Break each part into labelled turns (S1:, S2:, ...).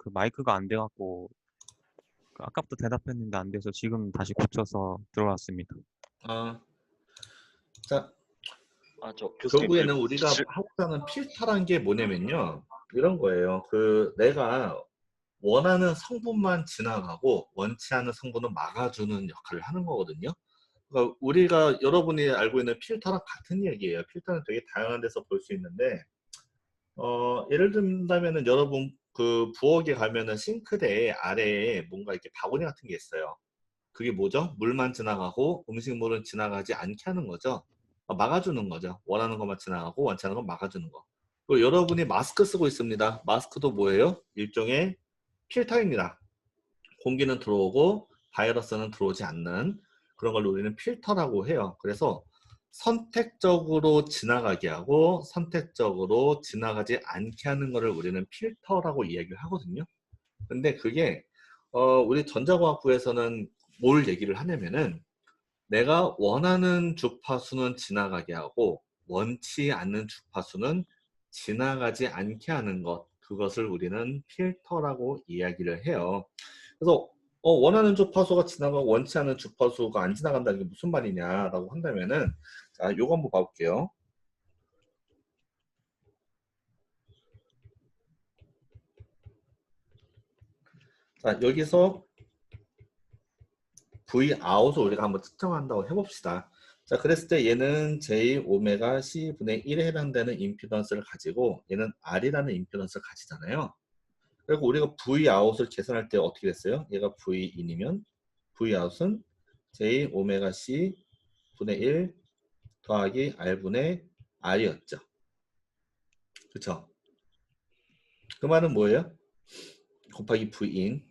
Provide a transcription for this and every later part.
S1: 그 마이크가 안 돼갖고 그 아까부터 대답했는데 안 돼서 지금 다시 고쳐서 들어왔습니다.
S2: 아, 자,
S3: 저 교수님
S2: 결국에는 우리가 하고자 하는 필터란 게 뭐냐면요. 이런 거예요. 내가 원하는 성분만 지나가고 원치 않은 성분은 막아주는 역할을 하는 거거든요. 그러니까 우리가 여러분이 알고 있는 필터랑 같은 얘기예요. 필터는 되게 다양한 데서 볼 수 있는데 예를 든다면은 여러분 그 부엌에 가면은 싱크대 아래에 뭔가 이렇게 바구니 같은 게 있어요. 그게 뭐죠? 물만 지나가고 음식물은 지나가지 않게 하는 거죠. 막아주는 거죠. 원하는 것만 지나가고 원치 않은 건 막아주는 거. 그리고 여러분이 마스크 쓰고 있습니다. 마스크도 뭐예요? 일종의 필터입니다. 공기는 들어오고 바이러스는 들어오지 않는 그런 걸 우리는 필터라고 해요. 그래서 선택적으로 지나가게 하고 선택적으로 지나가지 않게 하는 것을 우리는 필터라고 이야기를 하거든요. 근데 그게 우리 전자공학부에서는 뭘 얘기를 하냐면은 내가 원하는 주파수는 지나가게 하고 원치 않는 주파수는 지나가지 않게 하는 것, 그것을 우리는 필터라고 이야기를 해요. 그래서 원하는 주파수가 지나가고 원치 않는 주파수가 안 지나간다는 게 무슨 말이냐라고 한다면은 자, 요거 한번 봐볼게요. 자, 여기서 V 아웃을 우리가 한번 측정한다고 해봅시다. 자, 그랬을 때 얘는 J 오메가 C분의 1에 해당되는 임피던스를 가지고 얘는 R이라는 임피던스를 가지잖아요. 그리고 우리가 V 아웃을 계산할 때 어떻게 됐어요? 얘가 V 인이면 V 아웃은 J 오메가 C 분의 1 더하기 R분의 R이었죠. 그쵸? 그 말은 뭐예요? 곱하기 V 인.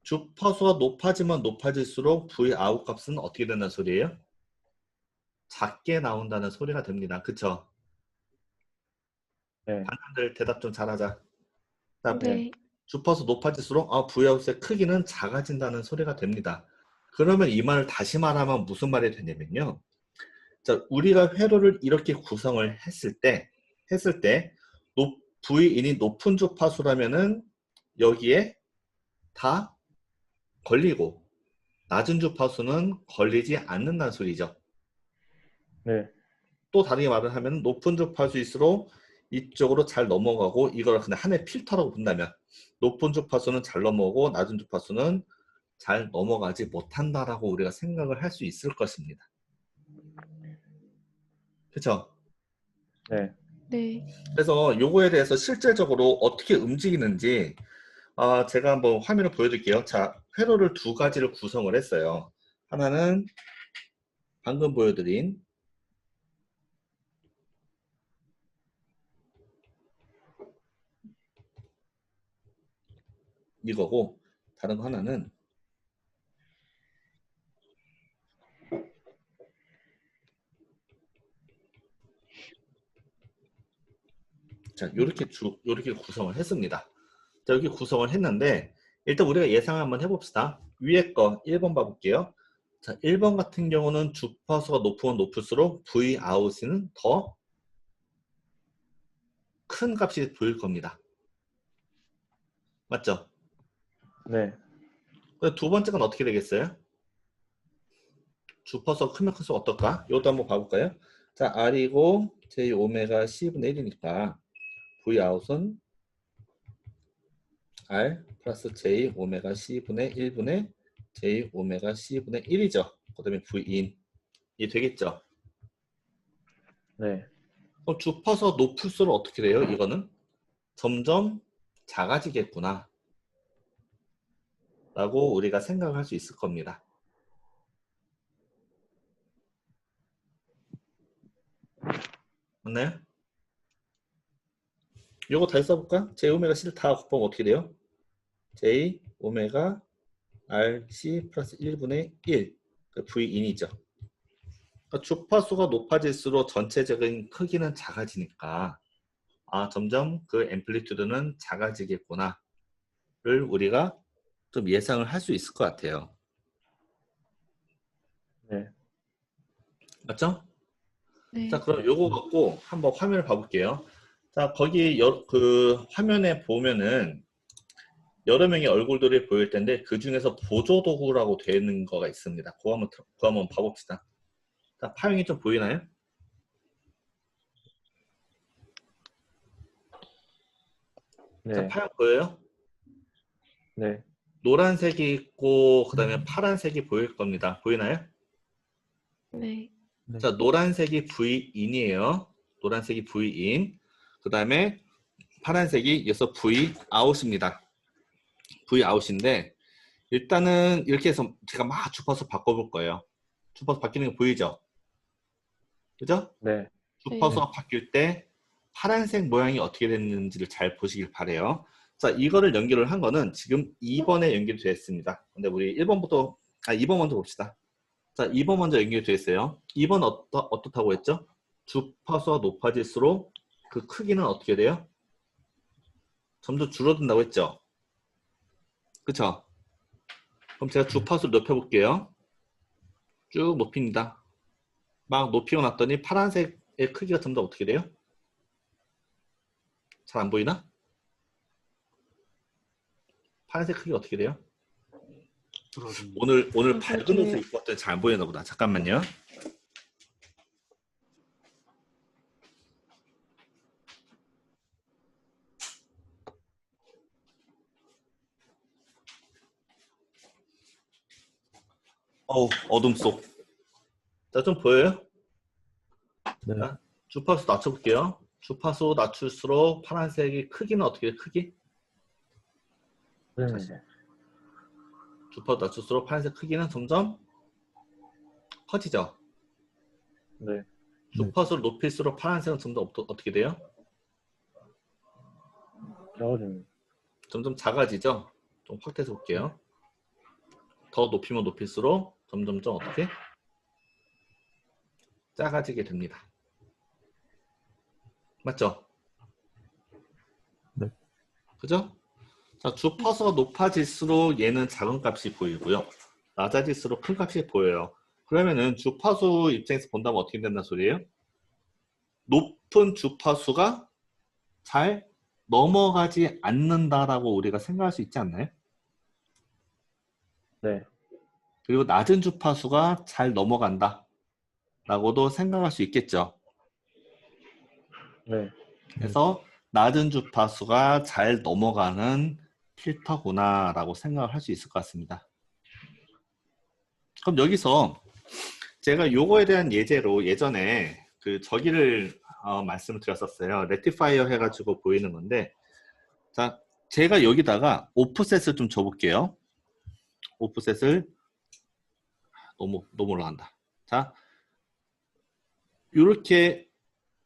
S2: 주파수가 높아지면 높아질수록 V 아웃 값은 어떻게 된다는 소리예요? 작게 나온다는 소리가 됩니다. 그쵸?
S4: 네.
S2: 반장들 대답 좀 잘하자. 자,
S5: 네.
S2: 주파수 높아질수록 V아웃의 크기는 작아진다는 소리가 됩니다. 그러면 이 말을 다시 말하면 무슨 말이 되냐면요. 자, 우리가 회로를 이렇게 구성을 했을 때 V인이 높은 주파수라면은 여기에 다 걸리고 낮은 주파수는 걸리지 않는다는 소리죠.
S4: 네.
S2: 또 다르게 말을 하면 높은 주파수일수록 이쪽으로 잘 넘어가고 이걸 그냥 하나의 필터라고 본다면 높은 주파수는 잘 넘어오고 낮은 주파수는 잘 넘어가지 못한다라고 우리가 생각을 할 수 있을 것입니다. 그렇죠?
S4: 네.
S5: 네.
S2: 그래서 요거에 대해서 실제적으로 어떻게 움직이는지 제가 한번 화면을 보여드릴게요. 자, 회로를 두 가지를 구성을 했어요. 하나는 방금 보여드린 이거고 다른 거 하나는 자, 요렇게 구성을 했습니다. 자, 여기 구성을 했는데 일단 우리가 예상을 한번 해봅시다. 위에 거 1번 봐볼게요. 자, 1번 같은 경우는 주파수가 높으면 높을수록 V 아웃은 더 큰 값이 보일 겁니다. 맞죠?
S4: 네.
S2: 두 번째 건 어떻게 되겠어요? 주파수가 크면 클수록 어떨까? 이것도 한번 봐볼까요? 자, R이고 J 오메가 C분의 1이니까 V 아웃은 R 플러스 J 오메가 C분의 1분의 J 오메가 C분의 1이죠. 그 다음에 V인. 이 되겠죠?
S4: 네.
S2: 그럼 주파수가 높을수록 어떻게 돼요? 이거는 점점 작아지겠구나 라고 우리가 생각을 할 수 있을 겁니다. 맞나요? 요거 다시 써볼까? J 오메가 C를 다 곱하면 어떻게 돼요? J 오메가 R C 플러스 1분의 1 V인이죠. 그러니까 주파수가 높아질수록 전체적인 크기는 작아지니까 점점 그 앰플리튜드는 작아지겠구나를 우리가 좀 예상을 할 수 있을 것 같아요.
S4: 네.
S2: 맞죠?
S5: 네.
S2: 자, 그럼 요거 갖고 한번 화면을 봐볼게요. 자, 거기 그 화면에 보면은 여러 명의 얼굴들이 보일 텐데 그 중에서 보조도구라고 되어 있는 거가 있습니다. 그거 한번 봐봅시다. 자, 파형이 좀 보이나요? 자,
S4: 네.
S2: 파형 보여요?
S4: 네.
S2: 노란색이 있고 그 다음에 파란색이 보일 겁니다. 보이나요?
S5: 네.
S1: 네.
S2: 자, 노란색이 V-in이에요. 노란색이 V-in. 그 다음에 파란색이 여기서 V-out입니다. V-out인데 일단은 이렇게 해서 제가 막 주파수 바꿔볼 거예요. 주파수 바뀌는 거 보이죠? 그죠?
S4: 네.
S2: 주파수가 바뀔 때 파란색 모양이 어떻게 됐는지를 잘 보시길 바래요. 자, 이거를 연결을 한 거는 지금 2번에 연결이 되어 있습니다. 근데 우리 1번부터 2번 먼저 봅시다. 자, 2번 먼저 연결이 되어 있어요. 2번 어떻다고 했죠? 주파수가 높아질수록 그 크기는 어떻게 돼요? 점점 줄어든다고 했죠? 그쵸? 그럼 제가 주파수를 높여볼게요. 쭉 높입니다. 막 높이고 났더니 파란색의 크기가 점점 어떻게 돼요? 잘 안 보이나? 파란색 크기가 어떻게 돼요? 오늘 밝은 옷을 입고 왔더니 잘 안 보이나 보다. 잠깐만요. 어둠 속. 자, 좀 보여요?
S1: 네.
S2: 자, 주파수 낮춰볼게요. 주파수 낮출수록 파란색이 크기는 어떻게 돼요? 크기?
S4: 네.
S2: 주파수 낮출수록 파란색 크기는 점점 커지죠?
S4: 네.
S2: 주파수를 높일수록 파란색은 점점 어떻게 돼요?
S4: 작아집니다.
S2: 점점 작아지죠? 좀 확대해서 볼게요. 더 높이면 높일수록 점점 어떻게? 작아지게 됩니다. 맞죠?
S1: 네.
S2: 그죠? 자, 주파수가 높아질수록 얘는 작은 값이 보이고요. 낮아질수록 큰 값이 보여요. 그러면은 주파수 입장에서 본다면 어떻게 된다는 소리예요? 높은 주파수가 잘 넘어가지 않는다라고 우리가 생각할 수 있지 않나요?
S4: 네.
S2: 그리고 낮은 주파수가 잘 넘어간다 라고도 생각할 수 있겠죠.
S4: 네.
S2: 그래서 낮은 주파수가 잘 넘어가는 필터구나 라고 생각을 할 수 있을 것 같습니다. 그럼 여기서 제가 요거에 대한 예제로 예전에 그 저기를 말씀을 드렸었어요. 레티파이어 해가지고 보이는 건데, 자, 제가 여기다가 오프셋을 좀 줘볼게요. 오프셋을 너무 올라간다. 자, 이렇게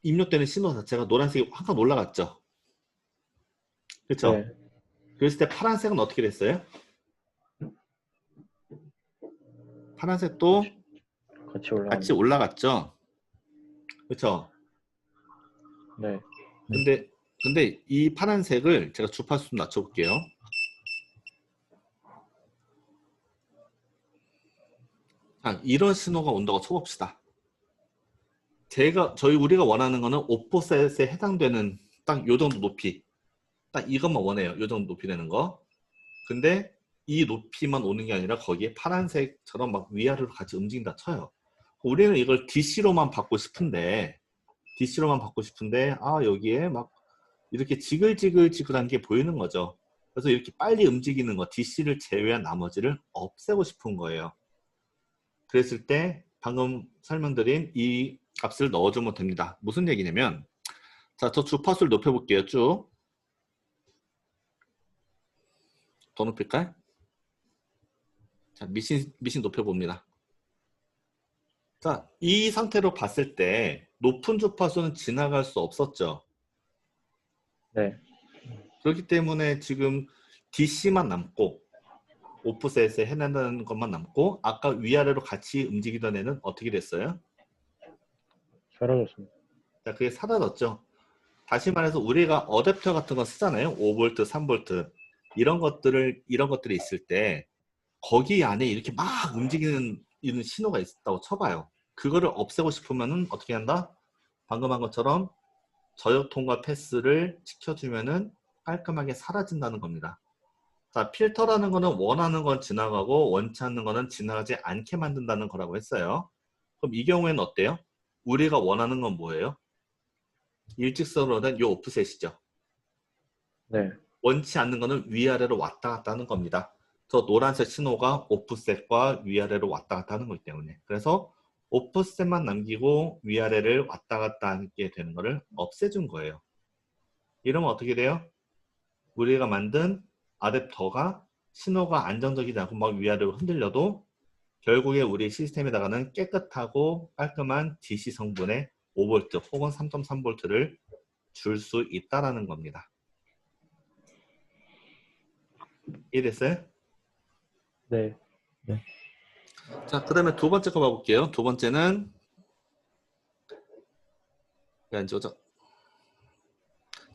S2: 입력되는 신호 자체가 노란색이 항상 올라갔죠. 그렇죠?
S4: 네.
S2: 그랬을 때 파란색은 어떻게 됐어요? 파란색도 같이 올라갔죠. 그렇죠?
S4: 네.
S2: 근데 이 파란색을 제가 주파수 좀 낮춰볼게요. 자, 이런 신호가 온다고 쳐봅시다. 우리가 원하는 거는 오프셋에 해당되는 딱 요 정도 높이. 딱 이것만 원해요. 요 정도 높이 되는 거. 근데 이 높이만 오는 게 아니라 거기에 파란색처럼 막 위아래로 같이 움직인다 쳐요. 우리는 이걸 DC로만 받고 싶은데, 여기에 막 이렇게 지글지글한 게 보이는 거죠. 그래서 이렇게 빨리 움직이는 거, DC를 제외한 나머지를 없애고 싶은 거예요. 그랬을 때 방금 설명드린 이 값을 넣어주면 됩니다. 무슨 얘기냐면, 자, 저 주파수를 높여볼게요. 쭉. 더 높일까요? 자, 미신 높여봅니다. 자, 이 상태로 봤을 때 높은 주파수는 지나갈 수 없었죠.
S4: 네.
S2: 그렇기 때문에 지금 DC만 남고 오프셋에 해낸다는 것만 남고 아까 위아래로 같이 움직이던 애는 어떻게 됐어요?
S4: 사라졌습니다.
S2: 자, 그게 사라졌죠. 다시 말해서 우리가 어댑터 같은 거 쓰잖아요. 5V, 3V 이런 것들이 있을 때 거기 안에 이렇게 막 움직이는 이런 신호가 있다고 쳐봐요. 그거를 없애고 싶으면은 어떻게 한다? 방금 한 것처럼 저역 통과 패스를 시켜주면은 깔끔하게 사라진다는 겁니다. 자, 필터라는 거는 원하는 건 지나가고 원치 않는 거는 지나가지 않게 만든다는 거라고 했어요. 그럼 이 경우에는 어때요? 우리가 원하는 건 뭐예요? 일직선으로 된 이 오프셋이죠.
S4: 네.
S2: 원치 않는 거는 위아래로 왔다 갔다 하는 겁니다. 저 노란색 신호가 오프셋과 위아래로 왔다 갔다 하는 거기 때문에. 그래서 오프셋만 남기고 위아래를 왔다 갔다 하게 되는 거를 없애준 거예요. 이러면 어떻게 돼요? 우리가 만든 아댑터가 신호가 안정적이지 않고 막 위아래로 흔들려도 결국에 우리 시스템에다가는 깨끗하고 깔끔한 DC 성분의 5V 혹은 3.3V를 줄 수 있다라는 겁니다. 이해됐어요?
S4: 네.
S2: 자, 그 다음에 두 번째 거 봐볼게요. 두 번째는 안 지워져.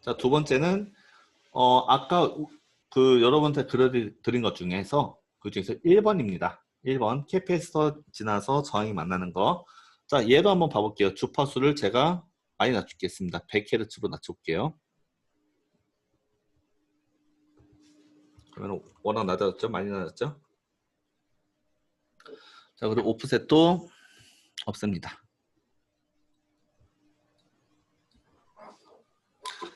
S2: 자, 두 번째는 아까 그 여러분한테 드린 것 중에서 그 중에서 1번입니다. 1번 캐피에서 지나서 저항이 만나는 거. 자, 얘도 한번 봐볼게요. 주파수를 제가 많이 낮추겠습니다. 100Hz로 낮출게요. 그러면 워낙 낮아졌죠? 많이 낮았죠? 자, 그리고 오프셋도 없습니다.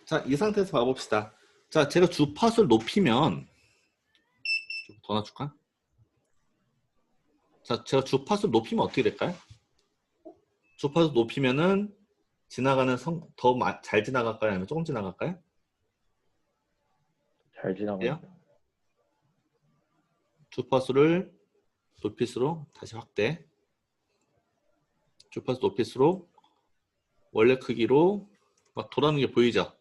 S2: 자, 이 상태에서 봐봅시다. 자, 제가 주파수를 높이면 좀 더 낮출까? 자, 제가 주파수를 높이면 어떻게 될까요? 주파수 높이면은 지나가는 더 잘 지나갈까요? 아니면 조금 지나갈까요?
S4: 잘 지나갑니다.
S2: 주파수를 높일수록 다시 확대. 주파수 높일수록 원래 크기로 막 돌아가는 게 보이죠?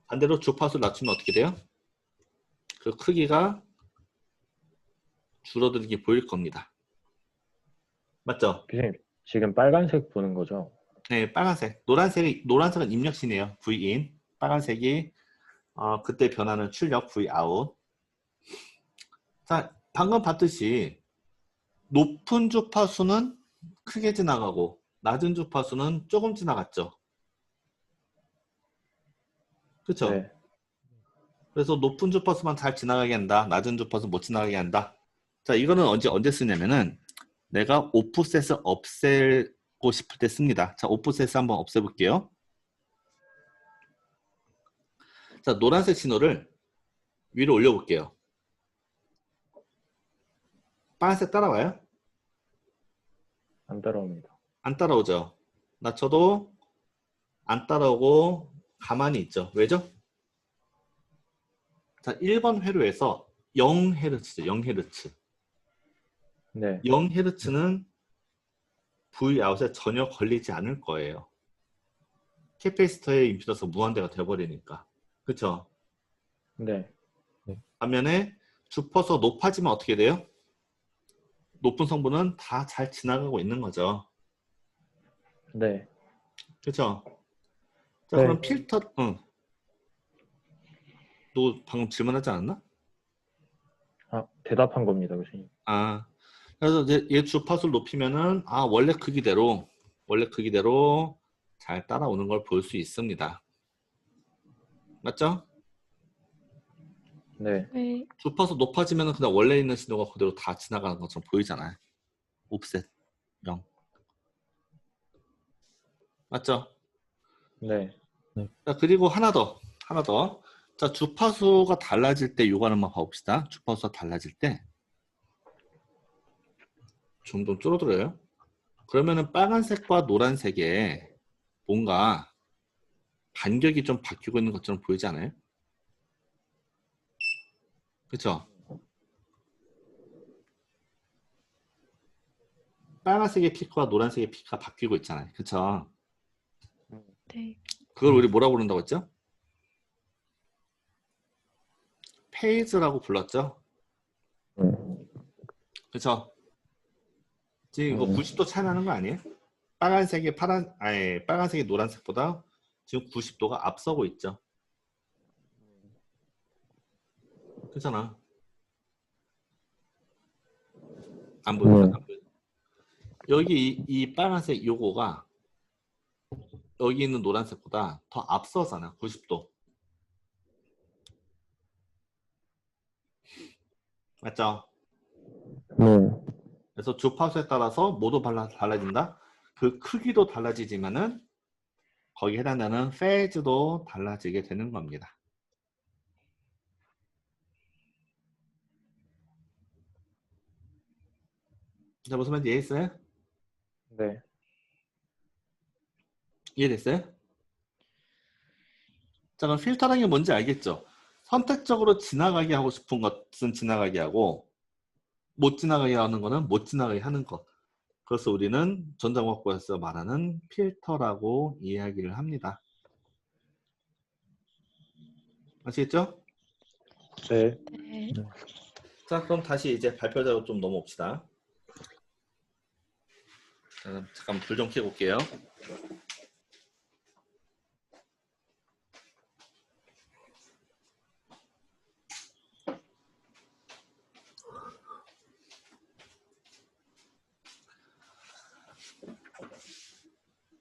S2: 반대로 주파수를 낮추면 어떻게 돼요? 그 크기가 줄어드는 게 보일 겁니다. 맞죠?
S4: 교수님, 지금 빨간색 보는 거죠?
S2: 네, 빨간색. 노란색은 입력신이에요. Vin. 빨간색이 그때 변하는 출력 Vout. 자, 방금 봤듯이 높은 주파수는 크게 지나가고 낮은 주파수는 조금 지나갔죠. 그렇죠?
S4: 네.
S2: 그래서 높은 주파수만 잘 지나가게 한다. 낮은 주파수 못 지나가게 한다. 자, 이거는 언제 쓰냐면은 내가 오프셋을 없애고 싶을 때 씁니다. 자, 오프셋을 한번 없애볼게요. 자, 노란색 신호를 위로 올려볼게요. 빨간색 따라와요?
S4: 안 따라옵니다.
S2: 안 따라오죠. 낮춰도 안 따라오고 가만히 있죠. 왜죠? 자, 1번 회로에서 0Hz죠. 0Hz.
S4: 네.
S2: 0Hz는 Vout에 전혀 걸리지 않을 거예요. 캐패시터의 임피던스 무한대가 되어버리니까. 그쵸?
S4: 네.
S2: 반면에 주파수가 높아지면 어떻게 돼요? 높은 성분은 다 잘 지나가고 있는 거죠.
S4: 네.
S2: 그쵸? 자,
S4: 네.
S2: 그럼 필터, 너 방금 질문하지 않았나?
S4: 아, 대답한 겁니다, 교수님.
S2: 아, 그래서 이제 얘 주파수를 높이면은 원래 크기대로 잘 따라오는 걸 볼 수 있습니다. 맞죠?
S4: 네.
S5: 네.
S2: 주파수 높아지면은 그냥 원래 있는 신호가 그대로 다 지나가는 것처럼 보이잖아요. 옵셋 0. 맞죠?
S4: 네.
S2: 자, 그리고 하나 더. 자, 주파수가 달라질 때 요거 하나만 봐봅시다. 주파수가 달라질 때 좀 더 줄어들어요. 그러면은 빨간색과 노란색에 뭔가 간격이 좀 바뀌고 있는 것처럼 보이지 않아요? 그쵸? 빨간색의 피크와 노란색의 피크가 바뀌고 있잖아요. 그쵸?
S5: 네.
S2: 그걸 우리 뭐라고 부른다고 했죠? 페이즈라고 불렀죠? 그쵸? 지금 이거 90도 차이 나는 거 아니에요? 빨간색이 노란색보다 지금 90도가 앞서고 있죠. 그렇잖아. 안 보이죠? 여기 이 빨간색 요거가 여기 있는 노란색보다 더 앞서잖아. 90도. 맞죠?
S4: 네.
S2: 그래서 주파수에 따라서 모두 달라진다. 그 크기도 달라지지만은 거기에 해당되는 페이즈도 달라지게 되는 겁니다. 자, 무슨 말인지 이해했어요?
S4: 네.
S2: 이해됐어요? 자, 그럼 필터라는 게 뭔지 알겠죠? 선택적으로 지나가게 하고 싶은 것은 지나가게 하고 못 지나가게 하는 거는 못 지나가게 하는 것. 그래서 우리는 전자공학부에서 말하는 필터라고 이야기를 합니다. 아시겠죠?
S4: 네.
S5: 네.
S2: 자, 그럼 다시 이제 발표자로 좀 넘어옵시다. 자, 잠깐 불 좀 켜고 올게요.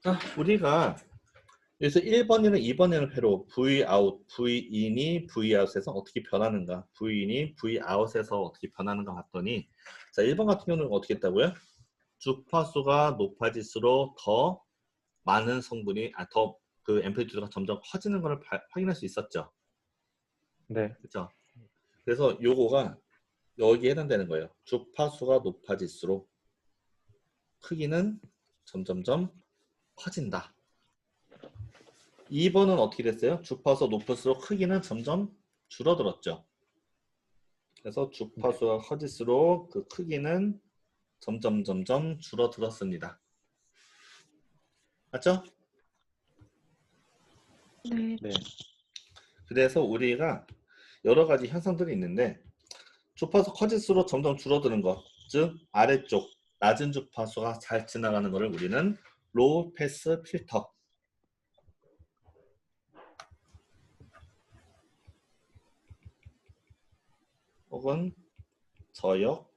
S2: 자, 우리가 여기서 1번이나 2번이라는 회로 Vout, Vin이 Vout에서 어떻게 변하는가, Vin이 Vout에서 어떻게 변하는가 봤더니, 자, 1번 같은 경우는 어떻게 했다고요? 주파수가 높아질수록 더 많은 성분이, 더 그 앰플리튜드가 점점 커지는 것을 확인할 수 있었죠.
S4: 네.
S2: 그렇죠? 그래서 요거가 여기에 해당되는 거예요. 주파수가 높아질수록 크기는 점점점 커진다. 2번은 어떻게 됐어요? 주파수가 높을수록 크기는 점점 줄어들었죠. 그래서 주파수가 커질수록 그 크기는 점점 줄어들었습니다. 맞죠?
S5: 네.
S4: 네.
S2: 그래서 우리가 여러 가지 현상들이 있는데 주파수 커질수록 점점 줄어드는 것, 즉 아래쪽 낮은 주파수가 잘 지나가는 것을 우리는 로우 패스 필터, 혹은 저역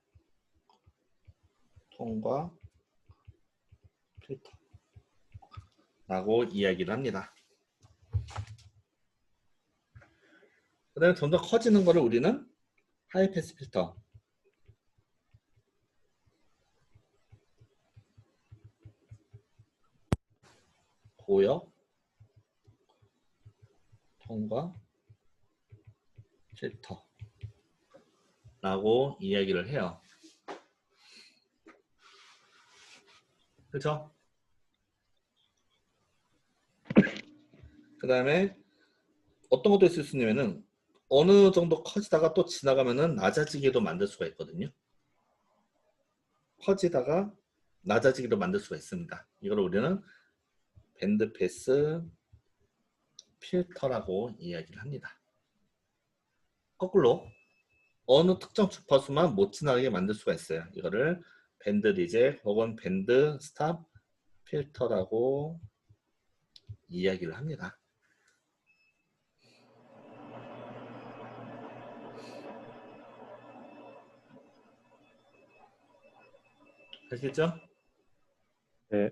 S2: 통과 필터라고 이야기를 합니다. 그 다음에 점점 커지는 것을 우리는 하이 패스 필터, 고역 통과 필터라고 이야기를 해요. 그렇죠? 그 다음에 어떤 것도 있을 수 있냐면은 어느 정도 커지다가 또 지나가면은 낮아지게도 만들 수가 있거든요. 커지다가 낮아지기도 만들 수가 있습니다. 이걸 우리는 밴드 패스 필터라고 이야기를 합니다. 거꾸로 어느 특정 주파수만 못 지나가게 만들 수가 있어요. 이거를 밴드 리젝 혹은 밴드 스탑 필터라고 이야기를 합니다. 아시겠죠?
S4: 네.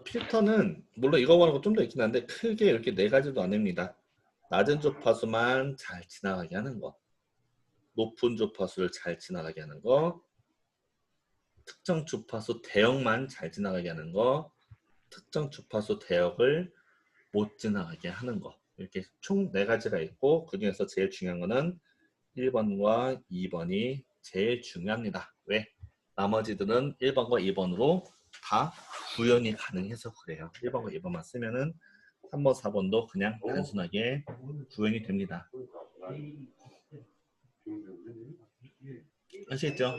S2: 필터는 물론 이거하고 좀 더 있긴 한데 크게 이렇게 네 가지도 아닙니다. 낮은 주파수만 잘 지나가게 하는 거, 높은 주파수를 잘 지나가게 하는 거, 특정 주파수 대역만 잘 지나가게 하는 거, 특정 주파수 대역을 못 지나가게 하는 거, 이렇게 총 네 가지가 있고 그 중에서 제일 중요한 거는 1번과 2번이 제일 중요합니다. 왜? 나머지들은 1번과 2번으로 다 구현이 가능해서 그래요. 1번과 2번만 쓰면은 3번, 4번도 그냥 단순하게 구현이 됩니다. 아시겠죠?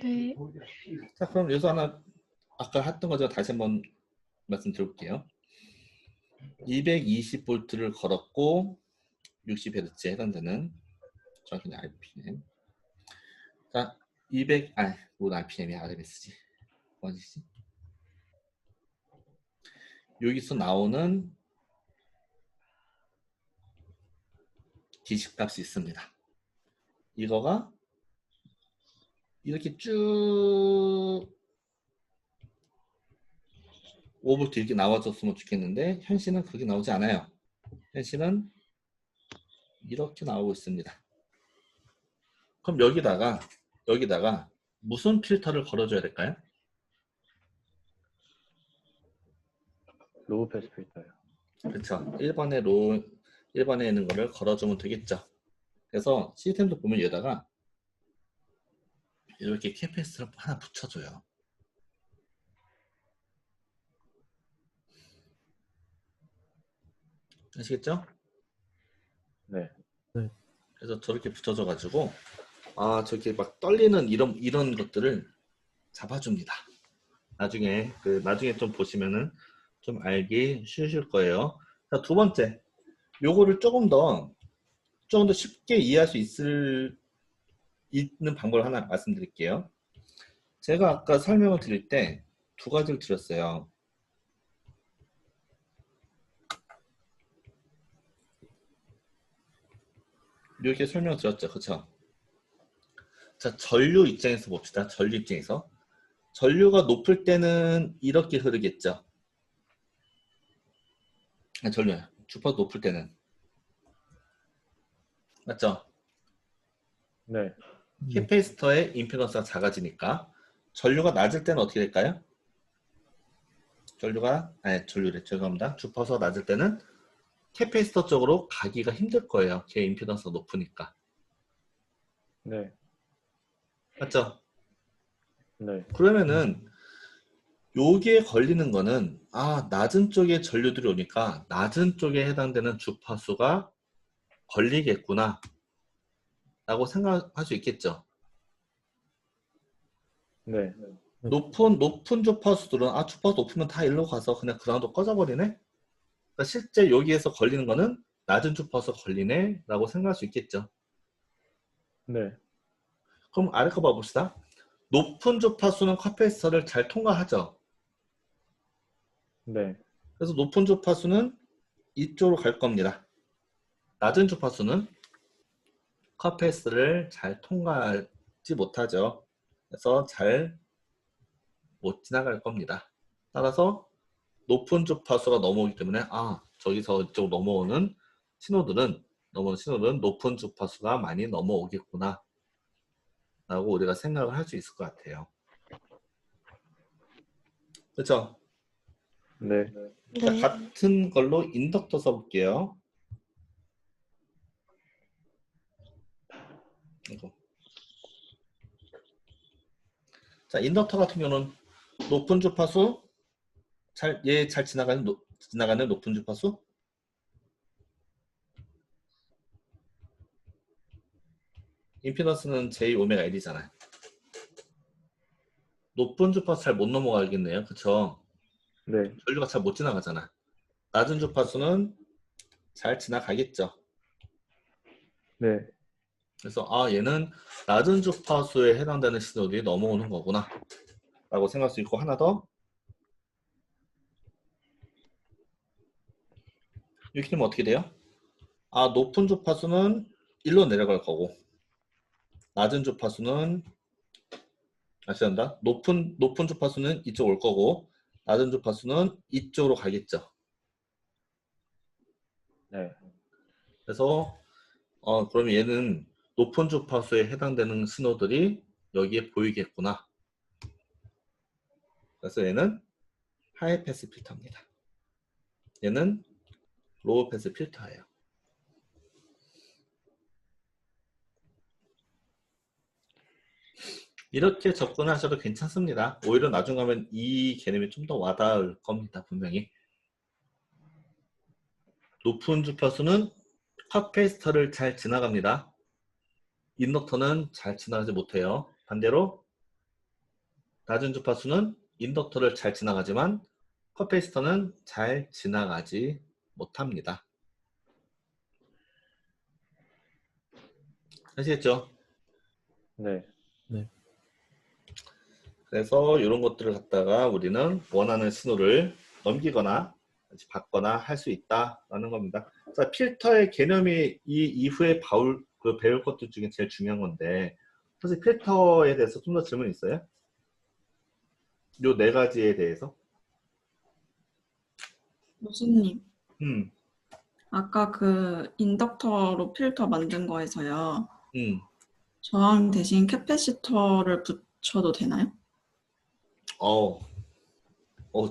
S5: 네.
S2: 자, 그럼 여기서 하나 아까 했던 거 제가 다시 한번 말씀드려볼게요. 220V를 걸었고 60Hz에 해당되는 정확히 RPM. 자, 200, 뭐 RPM이 RMS지. 뭐지? 여기서 나오는 기식값이 있습니다. 이거가 이렇게 쭉 5V 이렇게 나와줬으면 좋겠는데 현실은 그게 나오지 않아요. 현실은 이렇게 나오고 있습니다. 그럼 여기다가 무슨 필터를 걸어줘야 될까요?
S4: 로우 패스 필터요.
S2: 그렇죠. 1번에 있는 거를 걸어주면 되겠죠. 그래서 시스템도 보면 여기다가 이렇게 캐패시터를 하나 붙여줘요. 아시겠죠?
S4: 네.
S2: 그래서 저렇게 붙여줘가지고 저렇게 막 떨리는 이런 것들을 잡아줍니다. 나중에 좀 보시면은 좀 알기 쉬우실 거예요. 자, 두 번째, 요거를 조금 더 쉽게 이해할 수 있는 방법을 하나 말씀드릴게요. 제가 아까 설명을 드릴 때 두 가지를 드렸어요. 이렇게 설명을 드렸죠. 그쵸? 자, 전류 입장에서 봅시다. 전류 입장에서. 전류가 높을 때는 이렇게 흐르겠죠. 전류요. 주파수 높을 때는. 맞죠?
S4: 네.
S2: 캐패시터의 임피던스가 작아지니까. 전류가 낮을 때는 어떻게 될까요? 전류래. 죄송합니다. 주파수가 낮을 때는 캐패시터 쪽으로 가기가 힘들 거예요. 걔 임피던스가 높으니까.
S4: 네.
S2: 맞죠?
S4: 네.
S2: 그러면은 여기에 걸리는 거는 낮은 쪽에 전류들이 오니까 낮은 쪽에 해당되는 주파수가 걸리겠구나 라고 생각할 수 있겠죠.
S4: 네.
S2: 높은 주파수들은 주파수 높으면 다 일로 가서 그냥 그라운드 꺼져버리네. 그러니까 실제 여기에서 걸리는 거는 낮은 주파수 걸리네 라고 생각할 수 있겠죠.
S4: 네.
S2: 그럼 아래 거 봐봅시다. 높은 주파수는 캐패시터를 잘 통과하죠.
S4: 네.
S2: 그래서 높은 주파수는 이쪽으로 갈 겁니다. 낮은 주파수는 캐패시터를 잘 통과하지 못하죠. 그래서 잘 못 지나갈 겁니다. 따라서 높은 주파수가 넘어오기 때문에 저기서 이쪽으로 넘어오는 신호들은 높은 주파수가 많이 넘어오겠구나 라고 우리가 생각을 할 수 있을 것 같아요. 그렇죠?
S4: 네.
S2: 자,
S5: 네.
S2: 같은 걸로 인덕터 써볼게요. 이거. 자, 인덕터 같은 경우는 높은 주파수 잘 지나가는 높은 주파수 임피던스는 J 오메가 L이잖아요. 높은 주파수 잘 못 넘어가겠네요. 그쵸?
S4: 네.
S2: 전류가 잘 못 지나가잖아. 낮은 주파수는 잘 지나가겠죠.
S4: 네.
S2: 그래서 얘는 낮은 주파수에 해당되는 신호들이 넘어오는 거구나 라고 생각할 수 있고, 하나 더 이렇게 되면 어떻게 돼요? 높은 주파수는 일로 내려갈 거고 낮은 주파수는 죄송합니다. 높은 주파수는 이쪽 올 거고 낮은 주파수는 이쪽으로 가겠죠.
S4: 네.
S2: 그래서 그러면 얘는 높은 주파수에 해당되는 신호들이 여기에 보이겠구나. 그래서 얘는 하이 패스 필터입니다. 얘는 로우 패스 필터예요. 이렇게 접근하셔도 괜찮습니다. 오히려 나중 가면 이 개념이 좀 더 와닿을 겁니다. 분명히. 높은 주파수는 캐패시터를 잘 지나갑니다. 인덕터는 잘 지나가지 못해요. 반대로 낮은 주파수는 인덕터를 잘 지나가지만 캐패시터는 잘 지나가지 못합니다. 아시겠죠?
S4: 네.
S2: 그래서 이런 것들을 갖다가 우리는 원하는 신호를 넘기거나 받거나 할 수 있다라는 겁니다. 자, 필터의 개념이 이 이후에 배울 것들 중에 제일 중요한 건데, 사실 필터에 대해서 좀 더 질문 있어요? 요 네 가지에 대해서?
S6: 교수님,
S2: 음,
S6: 아까 그 인덕터로 필터 만든 거에서요.
S2: 음.
S6: 저항 대신 캐패시터를 붙여도 되나요?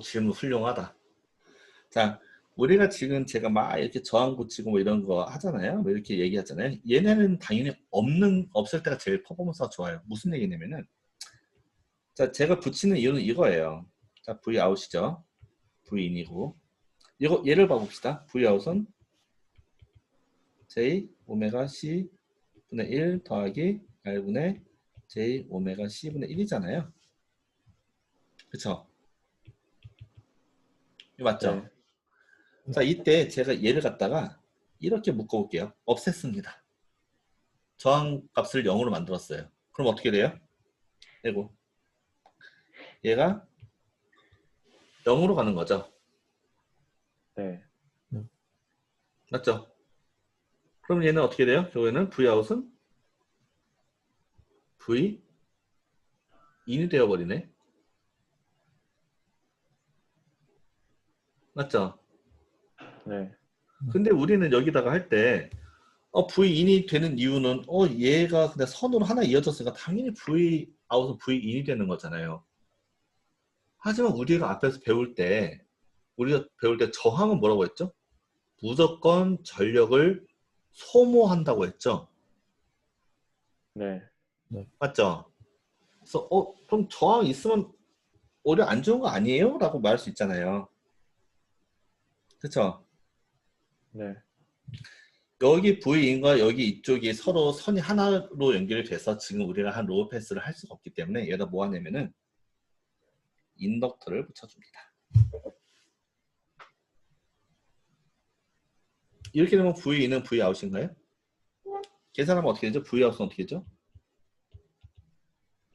S2: 질문 훌륭하다. 자, 우리가 지금 제가 막 이렇게 저항 붙이고 뭐 이런 거 하잖아요. 뭐 이렇게 얘기하잖아요. 얘네는 당연히 없을 때가 제일 퍼포먼스가 좋아요. 무슨 얘기냐면은, 자, 제가 붙이는 이유는 이거예요. 자, V 아웃이죠. V 인이고. 이거 예를 봐봅시다. V 아웃은 J 오메가 C 분의 1 더하기 R분의 J 오메가 C 분의 1이잖아요. 그쵸? 이거 맞죠?
S4: 네.
S2: 자, 이때 제가 얘를 갖다가 이렇게 묶어볼게요. 없앴습니다. 저항 값을 0으로 만들었어요. 그럼 어떻게 돼요? 아이고. 얘가 0으로 가는 거죠.
S4: 네.
S2: 맞죠? 그럼 얘는 어떻게 돼요? 결국에는 Vout은 V 인이 되어버리네. 맞죠?
S4: 네.
S2: 근데 우리는 여기다가 할 때 V 인이 되는 이유는 얘가 그냥 선으로 하나 이어졌으니까 당연히 V 아웃은 V 인이 되는 거잖아요. 하지만 우리가 우리가 배울 때 저항은 뭐라고 했죠? 무조건 전력을 소모한다고 했죠.
S4: 네.
S2: 맞죠? 그래서 그럼 저항 있으면 오히려 안 좋은 거 아니에요? 라고 말할 수 있잖아요. 그쵸?
S4: 네.
S2: 여기 V인과 여기 이쪽이 서로 선이 하나로 연결이 돼서 지금 우리가 한 로우 패스를 할 수가 없기 때문에 얘가 뭐 하냐면은 인덕터를 붙여줍니다. 이렇게 되면 V인은 Vout인가요? 계산하면 어떻게 되죠? Vout은 어떻게 되죠?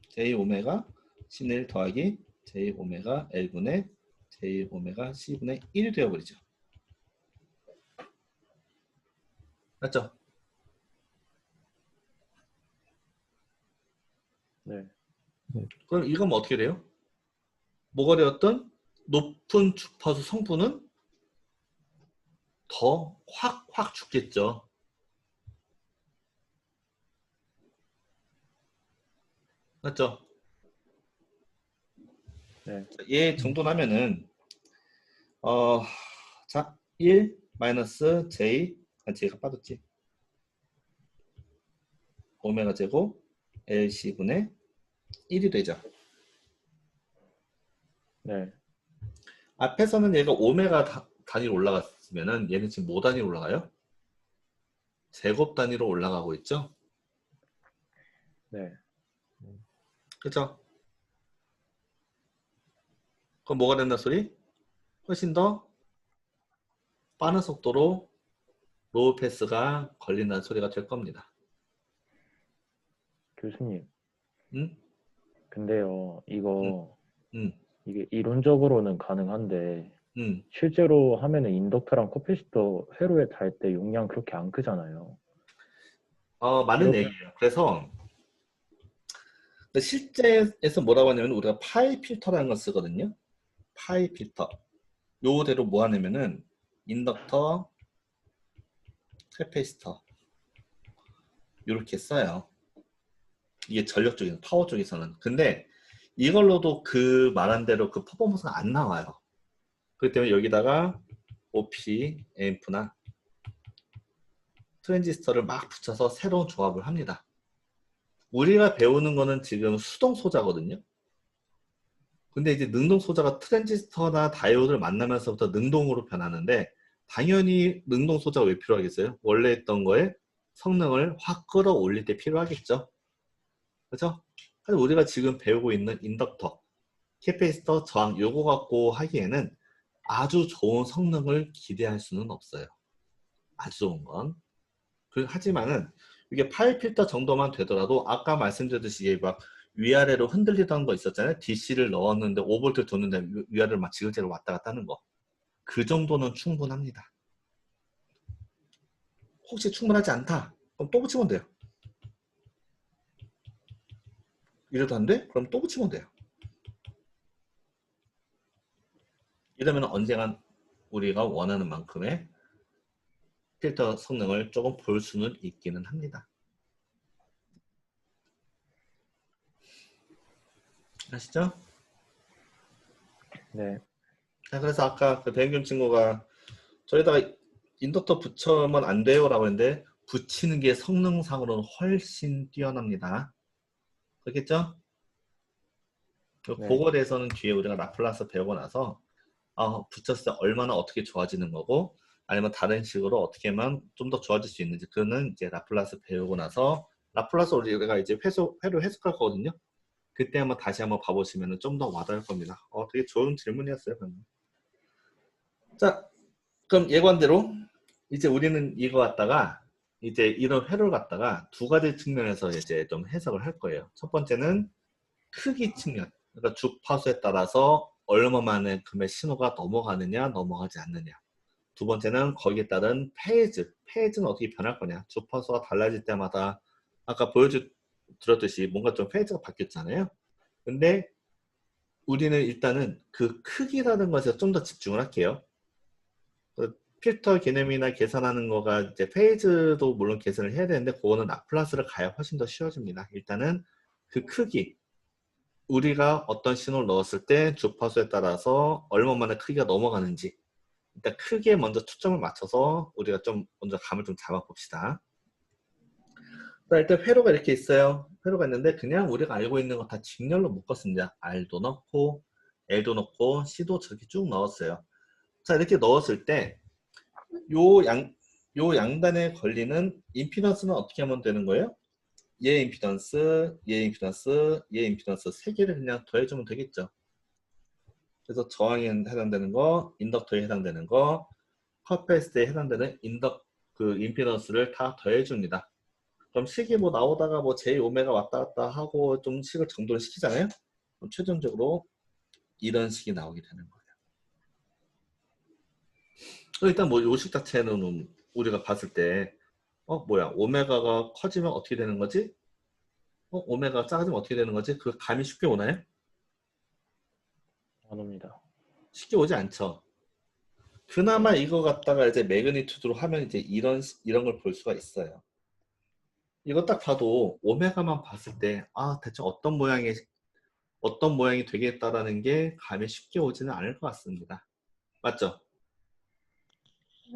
S2: J 오메가 C분의 1 더하기 J 오메가 L분의 J 오메가 C분의 1이 되어버리죠. 맞죠?
S4: 네.
S2: 그럼 이건 어떻게 돼요? 뭐가 되었든 높은 주파수 성분은 더 확 죽겠죠. 맞죠?
S4: 네.
S2: 얘 정도라면은 자, 1 마이너스 J J가 빠졌지. 오메가 제곱 LC분의 1이 되죠.
S4: 네.
S2: 앞에서는 얘가 오메가 단위로 올라갔으면은 얘는 지금 뭐 단위로 올라가요? 제곱 단위로 올라가고 있죠.
S4: 네.
S2: 그죠? 그럼 뭐가 된다 소리? 훨씬 더 빠른 속도로 로우 패스가 걸린다는 소리가 될 겁니다.
S4: 교수님.
S2: 응?
S4: 근데요,
S2: 응.
S4: 이게 이론적으로는 가능한데,
S2: 응.
S4: 실제로 하면은 인덕터랑 커피시터 회로에 달 때 용량 그렇게 안 크잖아요.
S2: 맞는
S4: 이렇게-
S2: 얘기예요. 그래서 실제에서 뭐라고 하냐면 우리가 파이 필터라는 걸 쓰거든요. 파이 필터. 요대로 뭐 하냐면은 인덕터, 캐패시터 이렇게 써요. 이게 전력 쪽에서 파워 쪽에서는. 근데 이걸로도 그 말한 대로 그 퍼포먼스가 안 나와요. 그렇기 때문에 여기다가 OP, 앰프나 트랜지스터를 막 붙여서 새로운 조합을 합니다. 우리가 배우는 거는 지금 수동 소자거든요. 근데 이제 능동 소자가 트랜지스터나 다이오드를 만나면서부터 능동으로 변하는데 당연히 능동 소자가 왜 필요하겠어요? 원래 있던 거에 성능을 확 끌어올릴 때 필요하겠죠. 그렇죠? 근데 우리가 지금 배우고 있는 인덕터, 캐패시터, 저항 요거 갖고 하기에는 아주 좋은 성능을 기대할 수는 없어요. 아주 좋은 건. 하지만은 이게 파일 필터 정도만 되더라도 아까 말씀드렸듯이 이게 막 위아래로 흔들리던 거 있었잖아요. DC를 넣었는데 5V 뒀는데 위아래로 막 지글지글 왔다 갔다 하는 거. 그 정도는 충분합니다. 혹시 충분하지 않다? 그럼 또 붙이면 돼요. 이래도 안 돼? 그럼 또 붙이면 돼요. 이러면 언젠간 우리가 원하는 만큼의 필터 성능을 조금 볼 수는 있기는 합니다. 아시죠?
S4: 네.
S2: 자, 그래서 아까 그 배경준 친구가 저기다가 인덕터 붙여면 안 돼요라고 했는데 붙이는 게 성능상으로는 훨씬 뛰어납니다. 그렇겠죠?
S4: 네.
S2: 그거에 대해서는 뒤에 우리가 라플라스 배우고 나서 붙였을 때 얼마나 어떻게 좋아지는 거고 아니면 다른 식으로 어떻게 하면 좀 더 좋아질 수 있는지 그거는 이제 라플라스 배우고 나서 라플라스 우리가 이제 회로 해석할 거거든요. 그때 한번 다시 한번 봐보시면 좀 더 와닿을 겁니다. 되게 좋은 질문이었어요. 방금. 자, 그럼 예관대로 이제 우리는 이거 갖다가 이제 이런 회로를 갖다가 두 가지 측면에서 이제 좀 해석을 할 거예요. 첫 번째는 크기 측면. 그러니까 주파수에 따라서 얼마만에 금의 신호가 넘어가느냐, 넘어가지 않느냐. 두 번째는 거기에 따른 페이즈. 페이즈는 어떻게 변할 거냐. 주파수가 달라질 때마다 아까 보여드렸듯이 뭔가 좀 페이즈가 바뀌었잖아요. 근데 우리는 일단은 그 크기라는 것에 좀 더 집중을 할게요. 필터 개념이나 계산하는 거가 이제 페이즈도 물론 계산을 해야 되는데 그거는 라플라스를 가야 훨씬 더 쉬워집니다. 일단은 그 크기. 우리가 어떤 신호를 넣었을 때 주파수에 따라서 얼마만에 크기가 넘어가는지 일단 크기에 먼저 초점을 맞춰서 우리가 좀 먼저 감을 좀 잡아봅시다. 일단 회로가 이렇게 있어요. 회로가 있는데 그냥 우리가 알고 있는 거 다 직렬로 묶었습니다. R도 넣고 L도 넣고 C도 저렇게 쭉 넣었어요. 자, 이렇게 넣었을 때 요 양단에 걸리는 임피던스는 어떻게 하면 되는 거예요? 얘 임피던스, 얘 임피던스, 얘 임피던스 세 개를 그냥 더해주면 되겠죠. 그래서 저항에 해당되는 거, 인덕터에 해당되는 거, 커패시티에 해당되는 임피던스를 다 더해줍니다. 그럼 식이 뭐 나오다가 뭐 J 오메가 왔다 갔다 하고 좀 식을 정돈을 시키잖아요. 그럼 최종적으로 이런 식이 나오게 되는 거예요. 일단 뭐 요식 자체는 우리가 봤을 때 뭐야 오메가가 커지면 어떻게 되는 거지? 오메가가 작아지면 어떻게 되는 거지? 그 감이 쉽게 오나요?
S4: 안 옵니다.
S2: 쉽게 오지 않죠. 그나마 이거 갖다가 이제 매그니튜드로 하면 이제 이런 걸 볼 수가 있어요. 이거 딱 봐도 오메가만 봤을 때 대충 어떤 모양이 되겠다라는 게 감이 쉽게 오지는 않을 것 같습니다. 맞죠?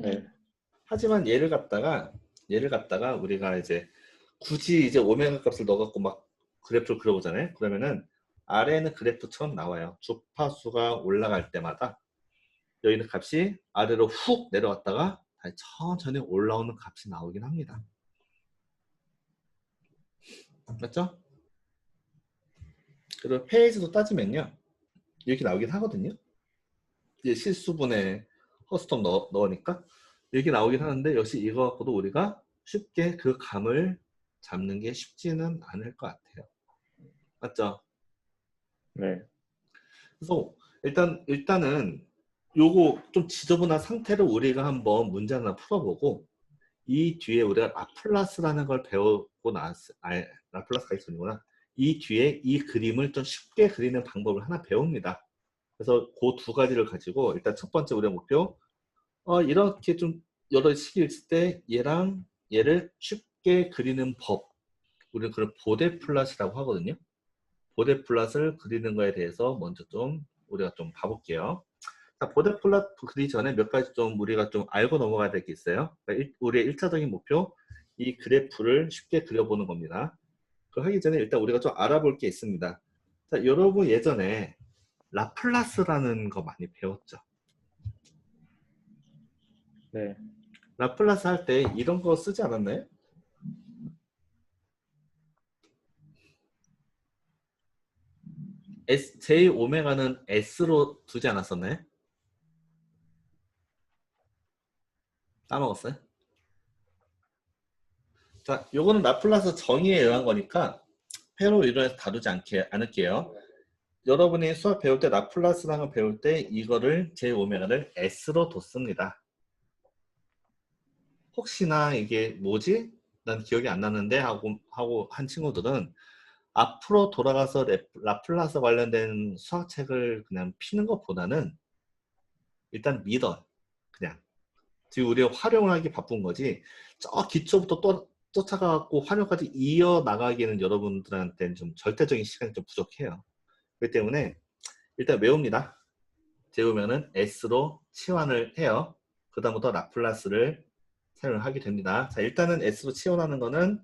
S4: 네.
S2: 하지만 얘를 갖다가 우리가 이제 굳이 이제 오메가 값을 넣어갖고 막 그래프를 그려보잖아요. 그러면은 아래에는 그래프처럼 나와요. 주파수가 올라갈 때마다 여기 있는 값이 아래로 훅 내려왔다가 다시 천천히 올라오는 값이 나오긴 합니다. 맞죠? 그리고 페이지도 따지면요. 이렇게 나오긴 하거든요. 이제 실수분에 허스톱 넣으니까 이렇게 나오긴 하는데 역시 이거 갖고도 우리가 쉽게 그 감을 잡는 게 쉽지는 않을 것 같아요. 맞죠?
S4: 네.
S2: 그래서 일단은 요거 좀 지저분한 상태로 우리가 한번 문제 하나 풀어보고 이 뒤에 우리가 라플라스라는 걸 배우고 라플라스가 있었구나. 이 뒤에 이 그림을 좀 쉽게 그리는 방법을 하나 배웁니다. 그래서 그 두 가지를 가지고 일단 첫 번째 우리의 목표 이렇게 좀 여러 식이 있을 때 얘랑 얘를 쉽게 그리는 법 우리는 그걸 보데플랫이라고 하거든요. 보데플랫을 그리는 거에 대해서 먼저 좀 우리가 좀 봐볼게요. 자, 보데플랫 그리기 전에 몇 가지 좀 우리가 좀 알고 넘어가야 될 게 있어요. 그러니까 우리의 1차적인 목표 이 그래프를 쉽게 그려보는 겁니다. 그걸 하기 전에 일단 우리가 좀 알아볼 게 있습니다. 자, 여러분 예전에 라플라스라는 거 많이 배웠죠?
S4: 네.
S2: 라플라스 할 때 이런 거 쓰지 않았나요? J 오메가는 S로 두지 않았었나요? 까먹었어요? 자, 요거는 라플라스 정의에 의한 거니까 회로 이론에서 다루지 않을게요. 여러분이 수학 배울 때 라플라스라는 걸 배울 때 이거를 J 오메가를 S로 뒀습니다. 혹시나 이게 뭐지? 난 기억이 안 나는데 하고 한 친구들은 앞으로 돌아가서 라플라스 관련된 수학책을 그냥 피는 것보다는 일단 믿어. 그냥. 지금 우리가 활용하기 바쁜 거지. 저 기초부터 또 쫓아가고 활용까지 이어나가기에는 여러분들한테는 좀 절대적인 시간이 좀 부족해요. 그렇기 때문에 일단 외웁니다. 외우면은 S로 치환을 해요. 그 다음부터 라플라스를 사용을 하게 됩니다. 자, 일단은 S로 치환하는 거는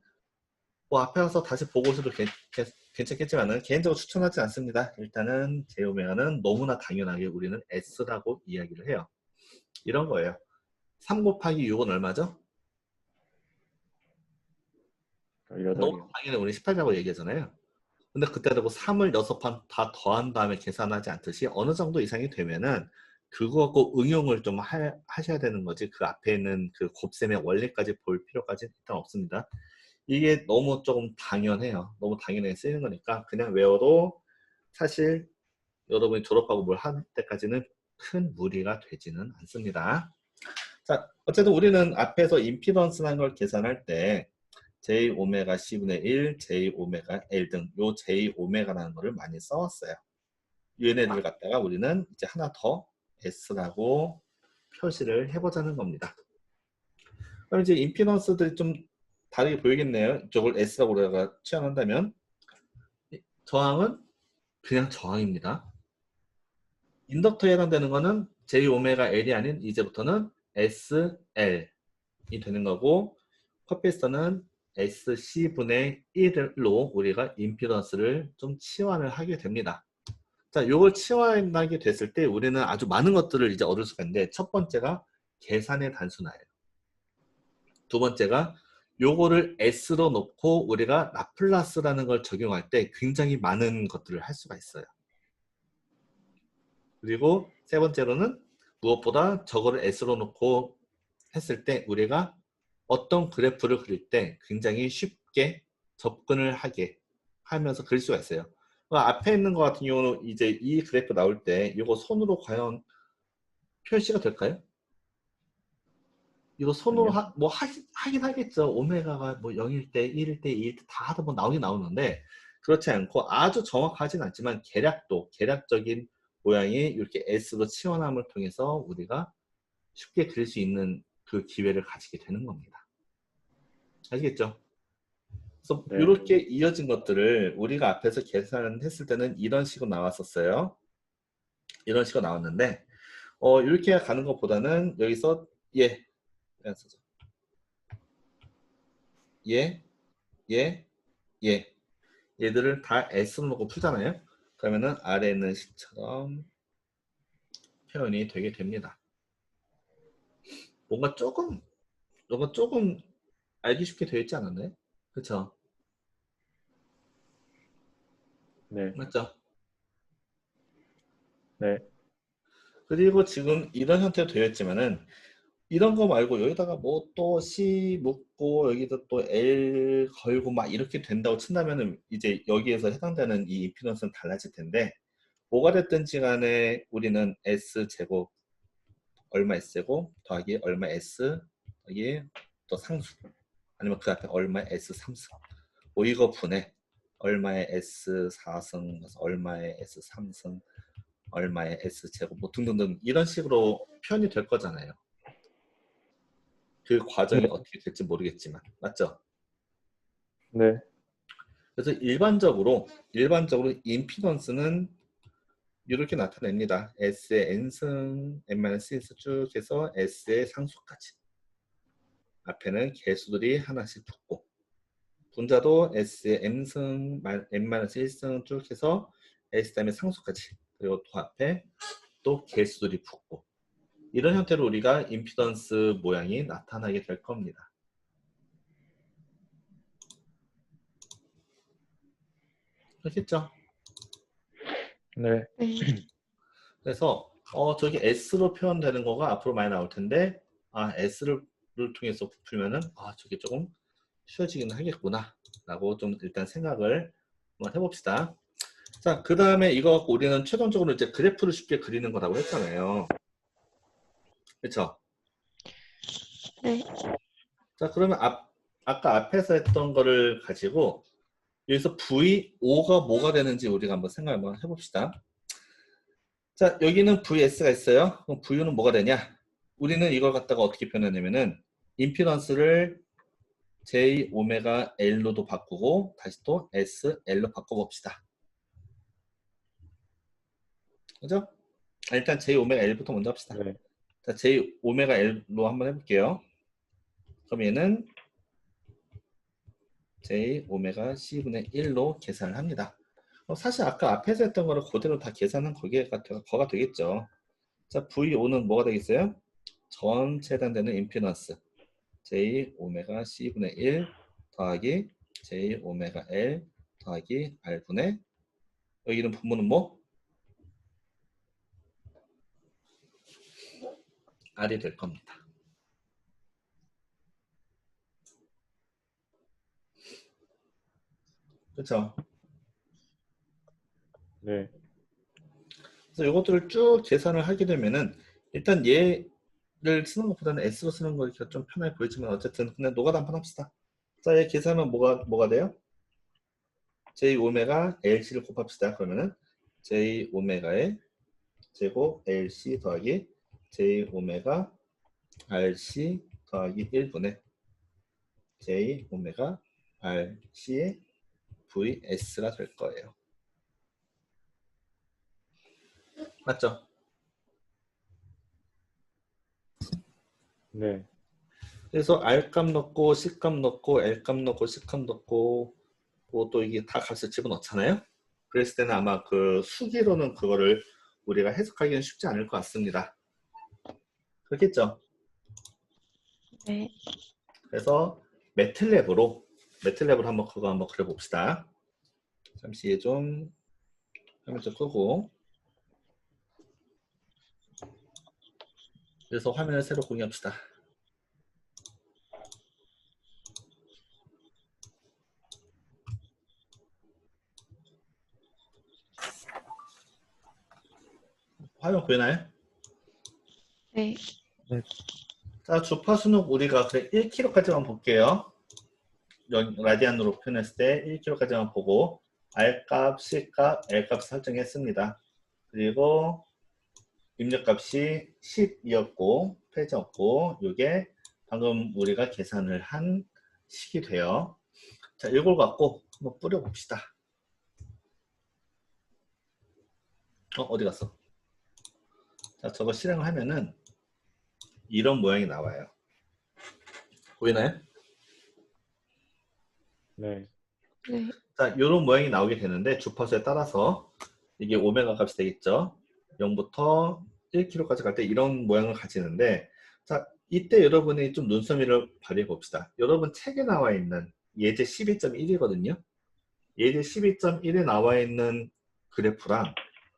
S2: 뭐 앞에 가서 다시 보고 오셔도 괜찮겠지만은 개인적으로 추천하지 않습니다. 일단은 제오메가는 너무나 당연하게 우리는 S라고 이야기를 해요. 이런 거예요. 3 곱하기 6은 얼마죠? 너무
S4: 18이요.
S2: 당연히 우리 18이라고 얘기하잖아요. 근데 그때도 3을 6판 다 더한 다음에 계산하지 않듯이 어느 정도 이상이 되면은 그거하고 응용을 좀 하셔야 되는 거지. 그 앞에 있는 그 곱셈의 원리까지 볼 필요까지는 일단 없습니다. 이게 너무 조금 당연해요. 너무 당연하게 쓰이는 거니까 그냥 외워도 사실 여러분이 졸업하고 뭘 할 때까지는 큰 무리가 되지는 않습니다. 자, 어쨌든 우리는 앞에서 임피던스라는 걸 계산할 때 J 오메가 C분의 1, J 오메가 L 등 요 J 오메가라는 거를 많이 써왔어요. 얘네들을 갖다가 우리는 이제 하나 더 S라고 표시를 해보자는 겁니다. 그럼 이제 임피던스들이 좀 다르게 보이겠네요. 이쪽을 S라고 우리가 취한한다면 저항은 그냥 저항입니다. 인덕터에 해당되는 거는 J 오메가 L이 아닌 이제부터는 SL이 되는 거고 커피스터는 SC분의 1로 우리가 임피던스를 좀 치환을 하게 됩니다. 자, 요걸 치환하게 됐을 때 우리는 아주 많은 것들을 이제 얻을 수가 있는데 첫 번째가 계산의 단순화예요. 두 번째가 요거를 S로 놓고 우리가 라플라스라는 걸 적용할 때 굉장히 많은 것들을 할 수가 있어요. 그리고 세 번째로는 무엇보다 저거를 S로 놓고 했을 때 우리가 어떤 그래프를 그릴 때 굉장히 쉽게 접근을 하게 하면서 그릴 수가 있어요. 앞에 있는 것 같은 경우는 이제 이 그래프 나올 때 이거 손으로 과연 표시가 될까요? 이거 손으로
S4: 아니요.
S2: 하긴 하겠죠. 오메가가 뭐 0일 때, 1일 때, 2일 때 다 하다 보면 나오긴 나오는데 그렇지 않고 아주 정확하진 않지만 계략적인 모양이 이렇게 S로 치환함을 통해서 우리가 쉽게 그릴 수 있는 그 기회를 가지게 되는 겁니다. 아시겠죠? 그래서
S4: 네.
S2: 이렇게 이어진 것들을 우리가 앞에서 계산했을 때는 이런 식으로 나왔었어요. 이런 식으로 나왔는데 이렇게 가는 것보다는 여기서 얘 얘들을 다 S로 놓고 풀잖아요. 그러면은 아래에 있는 식처럼 표현이 되게 됩니다. 뭔가 조금 알기 쉽게 되어 있지 않았나요? 그렇죠?
S4: 네.
S2: 맞죠?
S4: 네.
S2: 그리고 지금 이런 형태로 되어 있지만은 이런 거 말고 여기다가 뭐 또 C 묶고 여기다 또 L 걸고 막 이렇게 된다고 친다면은 이제 여기에서 해당되는 이 임피던스는 달라질 텐데 뭐가 됐든지 간에 우리는 S 제곱 얼마 S제곱 더하기 얼마 S 더하기 또 상수 아니면 그 앞에 얼마 S 3승 뭐 이거 분해 얼마의 S 4승 얼마의 S 3승 얼마의 S 제곱 뭐 등등등 이런 식으로 표현이 될 거잖아요. 그 과정이 어떻게 될지 모르겠지만 맞죠?
S4: 네.
S2: 그래서 일반적으로 임피던스는 이렇게 나타냅니다. S의 n승, n-1수 쭉 해서 S의 상수까지. 앞에는 개수들이 하나씩 붙고 분자도 S의 n승, n-1승 쭉 해서 S 다음에 상수까지. 그리고 또 앞에 또 개수들이 붙고 이런 형태로 우리가 임피던스 모양이 나타나게 될 겁니다. 그렇겠죠?
S4: 네.
S5: 네.
S2: 그래서 저기 S로 표현되는 거가 앞으로 많이 나올 텐데 S를 통해서 풀면은 저게 조금 쉬워지긴 하겠구나 라고 좀 일단 생각을 한번 해봅시다. 자, 그 다음에 이거 갖고 우리는 최종적으로 이제 그래프를 쉽게 그리는 거라고 했잖아요. 그렇죠?
S5: 네.
S2: 자, 그러면 아까 앞에서 했던 거를 가지고 여기서 VO가 뭐가 되는지 우리가 한번 생각 한번 해봅시다. 자, 여기는 VS가 있어요. 그럼 VU는 뭐가 되냐? 우리는 이걸 갖다가 어떻게 표현하냐면은 임피던스를 J 오메가 L로도 바꾸고 다시 또 SL로 바꿔봅시다. 그죠? 일단 j 오메가 L부터 먼저 합시다.
S4: 네.
S2: 자, j 오메가 L로 한번 해볼게요. 그럼 얘는 j 오메가 C분의 1로 계산을 합니다. 사실 아까 앞에서 했던 거를 그대로 다 계산한 거가 되겠죠. 자, VO는 뭐가 되겠어요? 전체 해당되는 임피던스 J 오메가 C분의 1 더하기 J 오메가 L 더하기 R분의 여기는 분모는 뭐? R이 될 겁니다. 그렇죠?
S4: 네.
S2: 그래서 이것들을 쭉 계산을 하게 되면은 일단 얘를 쓰는 것보다는 S로 쓰는 거 이렇게 좀 편하게 보이지만 어쨌든 그냥 노가다 한번 합시다. 자, 얘 계산은 뭐가 돼요? J 오메가 LC를 곱합시다. 그러면은 J 오메가의 제곱 LC 더하기 J 오메가 RC 더하기 1분의 J 오메가 RC의 VS가 될 거예요. 맞죠?
S4: 네.
S2: 그래서 R값 넣고 C값 넣고 L값 넣고 C값 넣고 뭐 또 이게 다 값을 집어넣잖아요. 그랬을 때는 아마 그 수기로는 그거를 우리가 해석하기는 쉽지 않을 것 같습니다. 그렇겠죠?
S5: 네.
S2: 그래서 매틀랩으로 한번 그거 한번 그려봅시다. 잠시 좀 화면 좀 끄고 그래서 화면을 새로 공유합시다. 화면 보이나요?
S5: 네.
S2: 자, 주파수는 우리가 그래 1km까지만 볼게요. 라디안으로 표현했을 때 1km까지만 보고 R값, C값, L값 설정했습니다. 그리고 입력값이 10이었고 패지였고 이게 방금 우리가 계산을 한 식이 돼요. 자, 이걸 갖고 한번 뿌려봅시다. 어디 갔어? 자, 저거 실행을 하면은 이런 모양이 나와요. 보이나요?
S4: 네.
S5: 네.
S2: 자, 이런 모양이 나오게 되는데 주파수에 따라서 이게 오메가 값이 되겠죠. 0부터 1km까지 갈 때 이런 모양을 가지는데 자, 이때 여러분이 좀 눈썰미를 발휘해 봅시다. 여러분 책에 나와 있는 예제 12.1이거든요. 예제 12.1에 나와 있는 그래프랑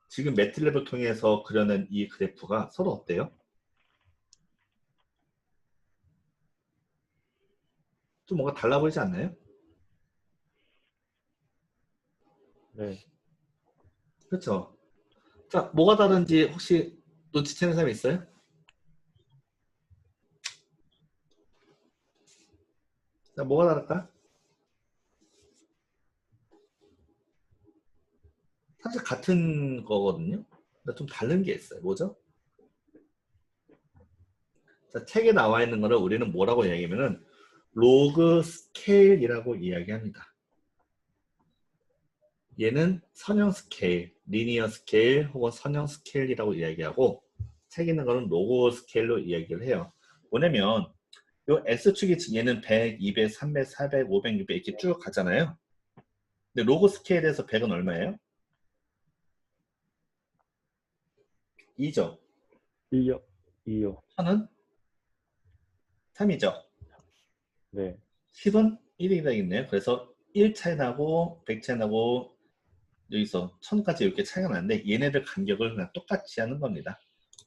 S2: 지금 매트랩을 통해서 그려낸 이 그래프가 서로 어때요? 좀 뭔가 달라 보이지 않나요?
S4: 네.
S2: 그렇죠? 자, 뭐가 다른지 혹시 눈치채는 사람이 있어요? 자, 뭐가 다를까? 사실 같은 거거든요. 근데 좀 다른 게 있어요. 뭐죠? 자, 책에 나와 있는 거를 우리는 뭐라고 이야기하면은 로그 스케일이라고 이야기합니다. 얘는 선형 스케일, 리니어 스케일 혹은 선형 스케일이라고 이야기하고 책에 있는 거는 로그 스케일로 이야기를 해요. 뭐냐면 요 S축이 얘는 100, 200, 300, 400, 500, 600 이렇게 쭉 가잖아요. 근데 로그 스케일에서 100은 얼마예요? 2죠.
S4: 2요. 2요.
S2: 1000은 3이죠.
S4: 네.
S2: 10은 1이 되겠네요. 그래서 1 차이 나고 100 차이 나고 여기서 1000까지 이렇게 차이가 나는데 얘네들 간격을 그냥 똑같이 하는 겁니다.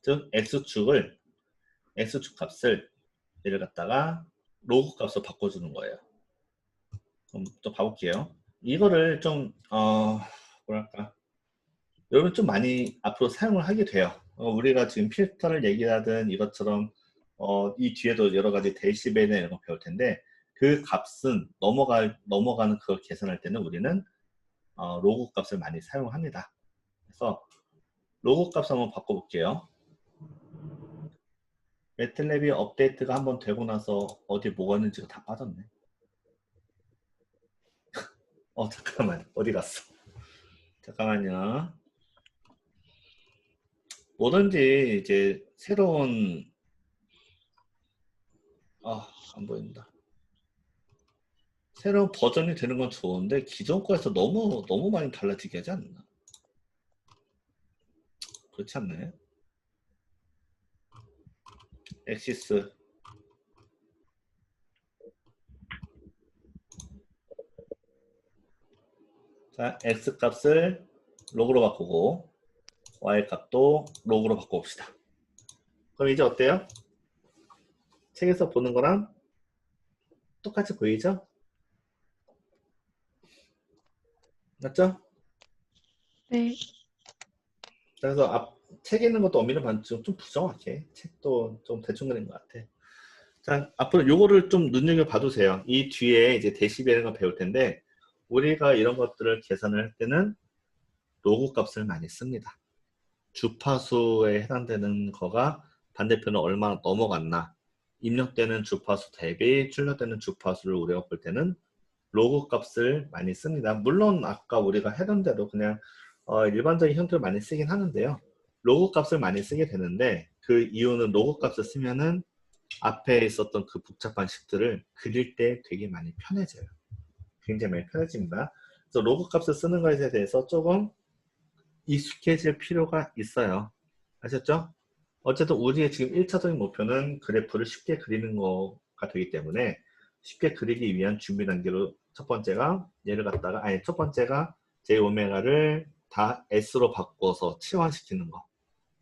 S2: 즉 X축 값을 얘를 갖다가 로그 값으로 바꿔주는 거예요. 그럼 또 봐볼게요. 이거를 좀 뭐랄까 여러분 좀 많이 앞으로 사용을 하게 돼요. 우리가 지금 필터를 얘기하든 이것처럼 이 뒤에도 여러 가지 데시벨이나 이런 거 배울 텐데 그 값은 넘어가는 그걸 계산할 때는 우리는 로그 값을 많이 사용합니다. 그래서 로그 값 한번 바꿔볼게요. 매틀랩이 업데이트가 한번 되고 나서 어디 뭐가 있는지가 다 빠졌네. 잠깐만 어디 갔어? 잠깐만요. 뭐든지 이제 새로운 안 보인다. 새로운 버전이 되는 건 좋은데 기존 거에서 너무 많이 달라지게 하지 않나? 그렇지 않나요? 엑시스 자, x 값을 로그로 바꾸고 y 값도 로그로 바꿔봅시다. 그럼 이제 어때요? 책에서 보는 거랑 똑같이 보이죠? 맞죠?
S5: 네.
S2: 그래서 책에 있는 것도 엄밀히 말하면 좀 부정확해. 책도 좀 대충 그린 것 같아. 자, 앞으로 요거를 좀 눈여겨 봐두세요. 이 뒤에 이제 데시벨을 배울 텐데 우리가 이런 것들을 계산을 할 때는 로그 값을 많이 씁니다. 주파수에 해당되는 거가 반대편은 얼마나 넘어갔나, 입력되는 주파수 대비 출력되는 주파수를 우리가 볼 때는 로그 값을 많이 씁니다. 물론 아까 우리가 했던 대로 그냥 일반적인 형태를 많이 쓰긴 하는데요. 로그 값을 많이 쓰게 되는데 그 이유는 로그 값을 쓰면은 앞에 있었던 그 복잡한 식들을 그릴 때 되게 많이 편해져요. 굉장히 많이 편해집니다. 그래서 로그 값을 쓰는 것에 대해서 조금 익숙해질 필요가 있어요. 아셨죠? 어쨌든 우리의 지금 1차적인 목표는 그래프를 쉽게 그리는 거가 되기 때문에 쉽게 그리기 위한 준비 단계로 첫 번째가 첫 번째가 j 오메가를 다 s로 바꿔서 치환시키는 거.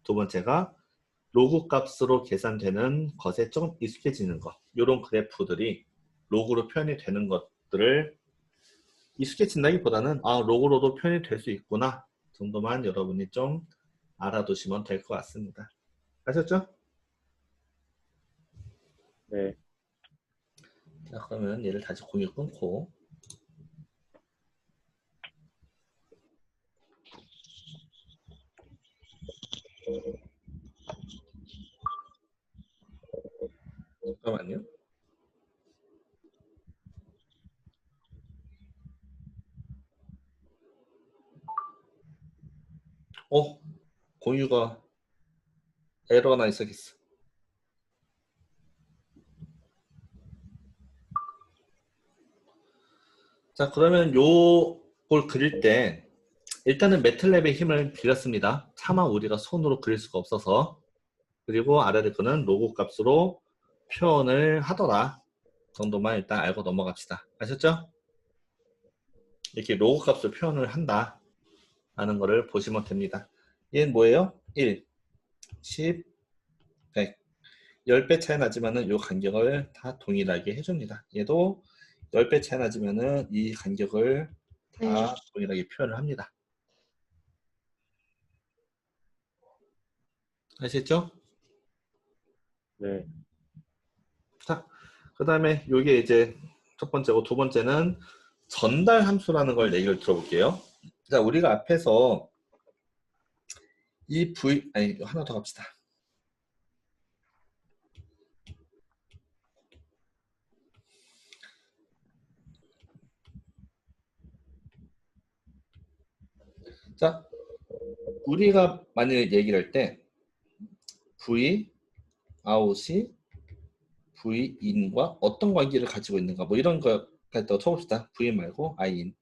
S2: 두 번째가 로그 값으로 계산되는 것에 조금 익숙해지는 것. 이런 그래프들이 로그로 표현이 되는 것들을 익숙해진다기보다는 로그로도 표현이 될 수 있구나 정도만 여러분이 좀 알아두시면 될 것 같습니다. 아셨죠?
S4: 네.
S2: 자, 그러면 얘를 다시 공유 끊고 잠깐만요. 공유가 에러가 나 있었겠어. 자, 그러면 요걸 그릴 때 일단은 매틀랩의 힘을 빌렸습니다. 차마 우리가 손으로 그릴 수가 없어서. 그리고 아래를 거는 로그 값으로 표현을 하더라 정도만 일단 알고 넘어갑시다. 아셨죠? 이렇게 로그 값을 표현을 한다 라는 거를 보시면 됩니다. 얘는 뭐예요? 1, 10, 100 10배 차이 나지만은 이 간격을 다 동일하게 해줍니다. 얘도 10배 차이 나지만은 이 간격을 다
S5: 네.
S2: 동일하게 표현을 합니다. 아시겠죠?
S4: 네.
S2: 자, 그 다음에 이게 이제 첫 번째고 두 번째는 전달 함수라는 걸 얘기를 들어볼게요. 자, 우리가 앞에서 이 하나 더 갑시다. 자, 우리가 만약에 얘기를 할 때 V 아웃이 V in과 어떤 관계를 가지고 있는가 뭐 이런 거까지 더 쳐봅시다. V 말고 I in.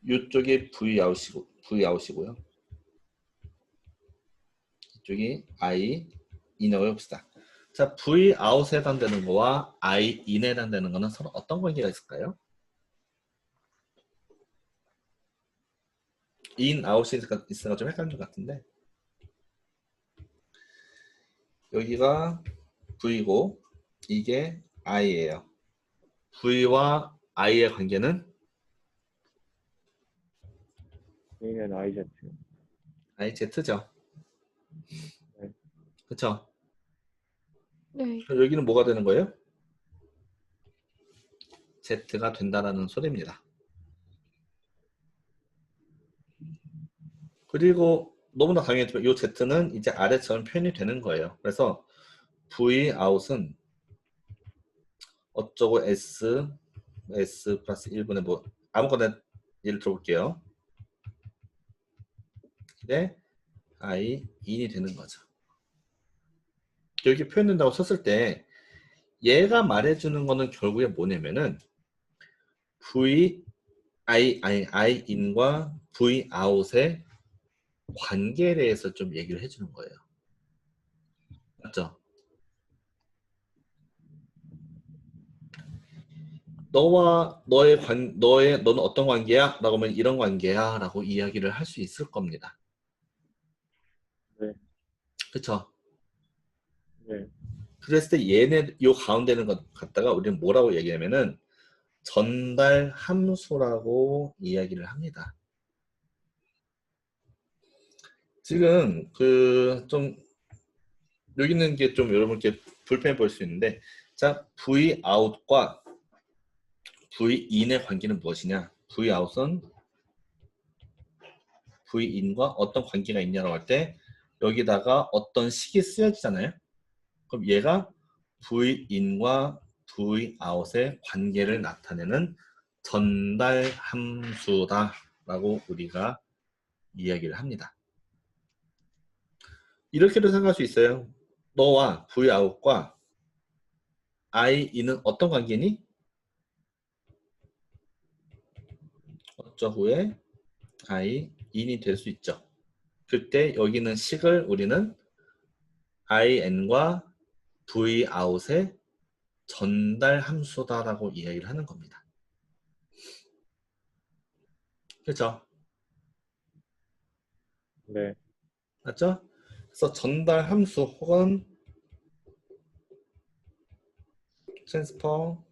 S2: 이쪽이 V out이고요. 이쪽이 I in이라고 해봅시다. 자, V out에 해당되는 거와 I in에 해당되는 거는 서로 어떤 관계가 있을까요? in, out이 있으니까 좀 헷갈린 것 같은데 여기가 V고 이게 I예요. V와 I의 관계는
S4: V는 IZ.
S2: IZ죠.
S4: 네.
S2: 그쵸?
S5: 네.
S2: 여기는 뭐가 되는 거예요? Z가 된다라는 소리입니다. 그리고 너무나 당연했지만 이 Z는 이제 아래처럼 표현이 되는 거예요. 그래서 V out은 어쩌고 S 플러스 1분의 뭐 아무거나 예를 들어볼게요. 대 I in이 되는 거죠. 여기 표현된다고 썼을 때 얘가 말해주는 거는 결국에 뭐냐면은 V I in과 V out의 관계에 대해서 좀 얘기를 해주는 거예요. 맞죠? 너는 어떤 관계야? 라고 하면 이런 관계야 라고 이야기를 할 수 있을 겁니다.
S4: 네.
S2: 그쵸?
S4: 네.
S2: 그랬을 때 요 가운데는 것 갖다가 우리는 뭐라고 얘기하면은 전달 함수라고 이야기를 합니다. 지금 좀 여기 있는 게 좀 여러분께 불편해 보일 수 있는데, 자, V out과 V in의 관계는 무엇이냐? V out은 V in과 어떤 관계가 있냐라고 할 때 여기다가 어떤 식이 쓰여지잖아요. 그럼 얘가 V in과 V out의 관계를 나타내는 전달 함수다라고 우리가 이야기를 합니다. 이렇게도 생각할 수 있어요. 너와 V out과 I in은 어떤 관계니? 어쩌 후에 I in이 될 수 있죠. 그때 여기는 식을 우리는 IN과 V out의 전달 함수다라고 이야기를 하는 겁니다. 그렇죠?
S4: 네.
S2: 맞죠? 그래서 전달 함수 혹은 트랜스퍼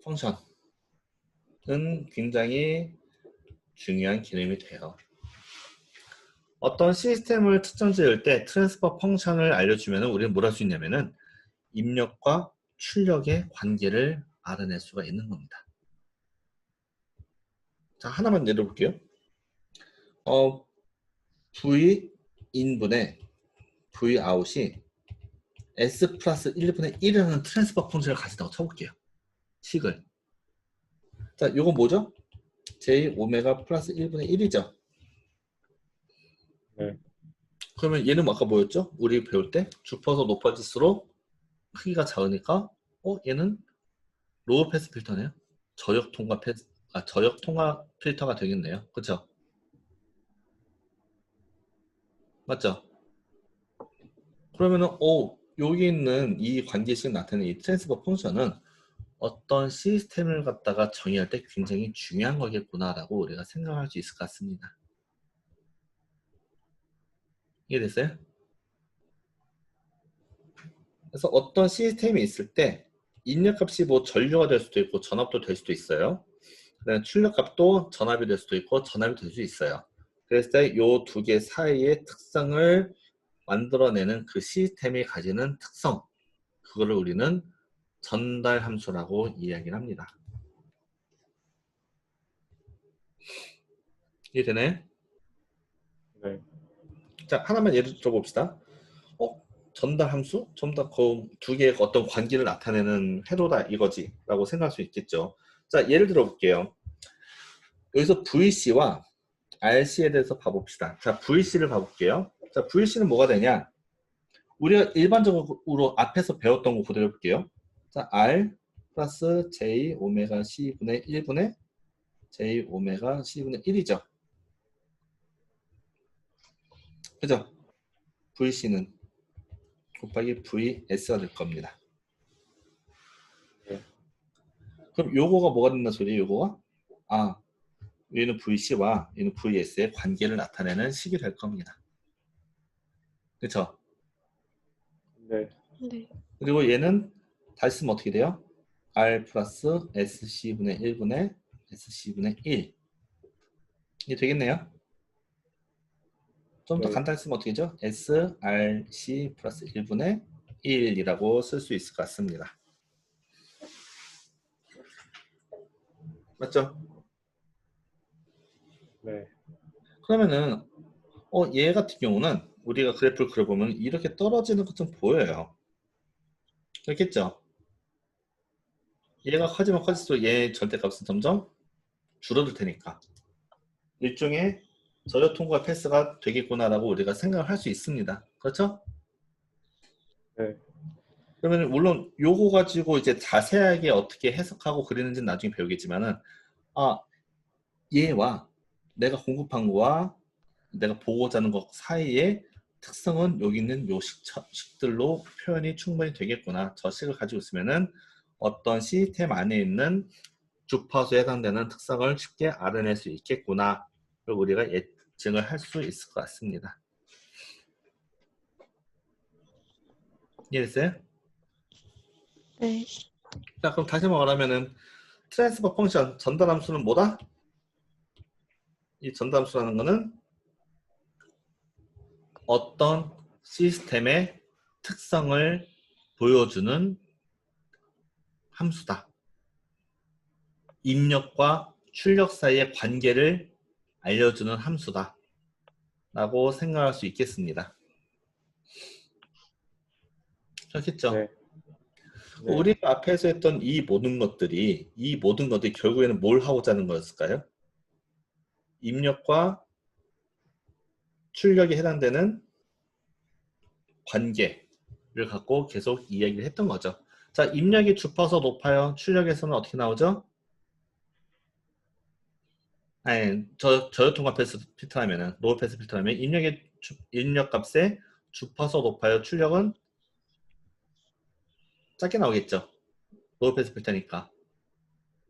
S2: 펑션은 굉장히 중요한 개념이 돼요. 어떤 시스템을 특정 지을 때 트랜스퍼 펑션을 알려주면 우리는 뭘 할 수 있냐면은 입력과 출력의 관계를 알아낼 수가 있는 겁니다. 자, 하나만 예를 볼게요. V 인분의 V out이 S 플러스 1분의 1이라는 트랜스퍼 펑션을 가진다고 쳐볼게요. 식을. 자, 요건 뭐죠? J 오메가 플러스 1분의 1이죠.
S4: 네.
S2: 그러면 얘는 아까 뭐였죠? 우리 배울 때 주퍼서 높아질수록 크기가 작으니까 얘는 로우 패스 필터네요. 저역 통과 필터가 되겠네요. 그렇죠? 맞죠? 그러면은 여기 있는 이 관계식 나타내는 이 트랜스퍼 펑션은 어떤 시스템을 갖다가 정의할 때 굉장히 중요한 거겠구나라고 우리가 생각할 수 있을 것 같습니다. 이해됐어요? 그래서 어떤 시스템이 있을 때 입력값이 뭐 전류가 될 수도 있고 전압도 될 수도 있어요. 그다음에 출력값도 전압이 될 수도 있고 전압이 될 수 있어요. 그랬을 때 이 두 개 사이의 특성을 만들어내는 그 시스템이 가지는 특성, 그거를 우리는 전달 함수라고 이야기를 합니다. 이해되나요?
S4: 네.
S2: 자, 하나만 예를 들어봅시다. 전달 함수? 전달 두 개의 어떤 관계를 나타내는 회로다 이거지 라고 생각할 수 있겠죠. 자, 예를 들어 볼게요. 여기서 VC와 RC에 대해서 봐봅시다. 자, VC를 봐볼게요. 자, VC는 뭐가 되냐? 우리가 일반적으로 앞에서 배웠던 거 그대로 볼게요. 자, R 플러스 J 오메가 C분의 1분의 J 오메가 C분의 1이죠. 그죠? VC는 곱하기 VS가 될 겁니다.
S4: 네.
S2: 그럼 요거가 뭐가 된다 소리예요? 요거가? 얘는 VC와 얘는 VS의 관계를 나타내는 식이 될 겁니다. 그렇죠?
S4: 네.
S5: 네.
S2: 그리고 얘는 다시 쓰면 어떻게 돼요? R 플러스 SC분의 1분의 SC분의 1. 이게 되겠네요? 좀 더
S4: 네.
S2: 간단히 쓰면 어떻게 되죠? SRC 플러스 1분의 1이라고 쓸 수 있을 것 같습니다. 맞죠?
S4: 네.
S2: 그러면은 얘 같은 경우는 우리가 그래프를 그려보면 이렇게 떨어지는 것 좀 보여요. 그렇겠죠? 얘가 커지면 커질수록 얘 절대값은 점점 줄어들 테니까. 일종의 저력 통과 패스가 되겠구나라고 우리가 생각을 할 수 있습니다. 그렇죠?
S4: 네.
S2: 그러면 물론 요거 가지고 이제 자세하게 어떻게 해석하고 그리는지는 나중에 배우겠지만은 아, 얘와 내가 공급한 거와 내가 보고자 하는 것 사이의 특성은 여기 있는 요 식들로 표현이 충분히 되겠구나. 저 식을 가지고 있으면은 어떤 시스템 안에 있는 주파수에 해당되는 특성을 쉽게 알아낼 수 있겠구나. 그리고 우리가 예측을 할 수 있을 것 같습니다. 이해됐어요?
S5: 네.
S2: 자, 그럼 다시 말하면은 트랜스퍼 펑션 전달 함수는 뭐다? 이 전달 함수라는 거는 어떤 시스템의 특성을 보여주는 함수다. 입력과 출력 사이의 관계를 알려주는 함수다. 라고 생각할 수 있겠습니다. 그렇겠죠?
S4: 네. 네.
S2: 우리가 앞에서 했던 이 모든 것들이 결국에는 뭘 하고자 하는 거였을까요? 입력과 출력에 해당되는 관계를 갖고 계속 이야기를 했던 거죠. 자, 입력이 주파수 높아요. 출력에서는 어떻게 나오죠? 아니, 저혈통합 패스 필터라면은, 로우 패스 필터라면 입력 값에 주파수 높아요. 출력은 작게 나오겠죠. 로우 패스 필터니까.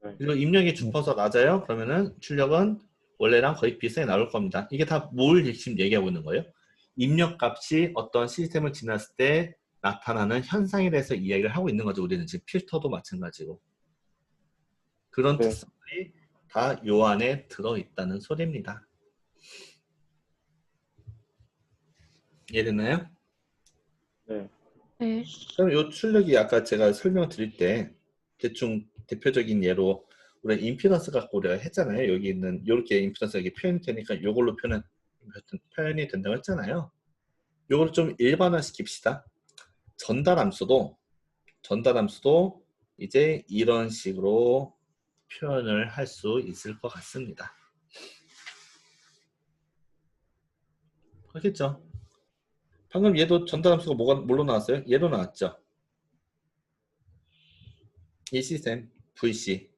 S4: 네.
S2: 그리고 입력이 주파수가 낮아요. 그러면은 출력은 원래랑 거의 비슷하게 나올 겁니다. 이게 다 뭘 지금 얘기하고 있는 거예요? 입력 값이 어떤 시스템을 지났을 때 나타나는 현상에 대해서 이야기를 하고 있는 거죠. 우리는 지금 필터도 마찬가지고. 그런
S4: 네.
S2: 특성들이 다 요 안에 들어있다는 소리입니다. 이해됐나요?
S4: 네.
S5: 네.
S2: 그럼 요 출력이 아까 제가 설명을 드릴 때 대충 대표적인 예로 우리가 임피던스 갖고 우리가 했잖아요. 여기 있는 이렇게 임피던스가 이렇게 표현이 되니까 이걸로 표현이 된다고 했잖아요. 요걸 좀 일반화 시킵시다. 전달 함수도 이제 이런 식으로 표현을 할 수 있을 것 같습니다. 그렇겠죠? 방금 얘도 전달 함수가 뭘로 나왔어요? 얘로 나왔죠? 이 시스템 VC.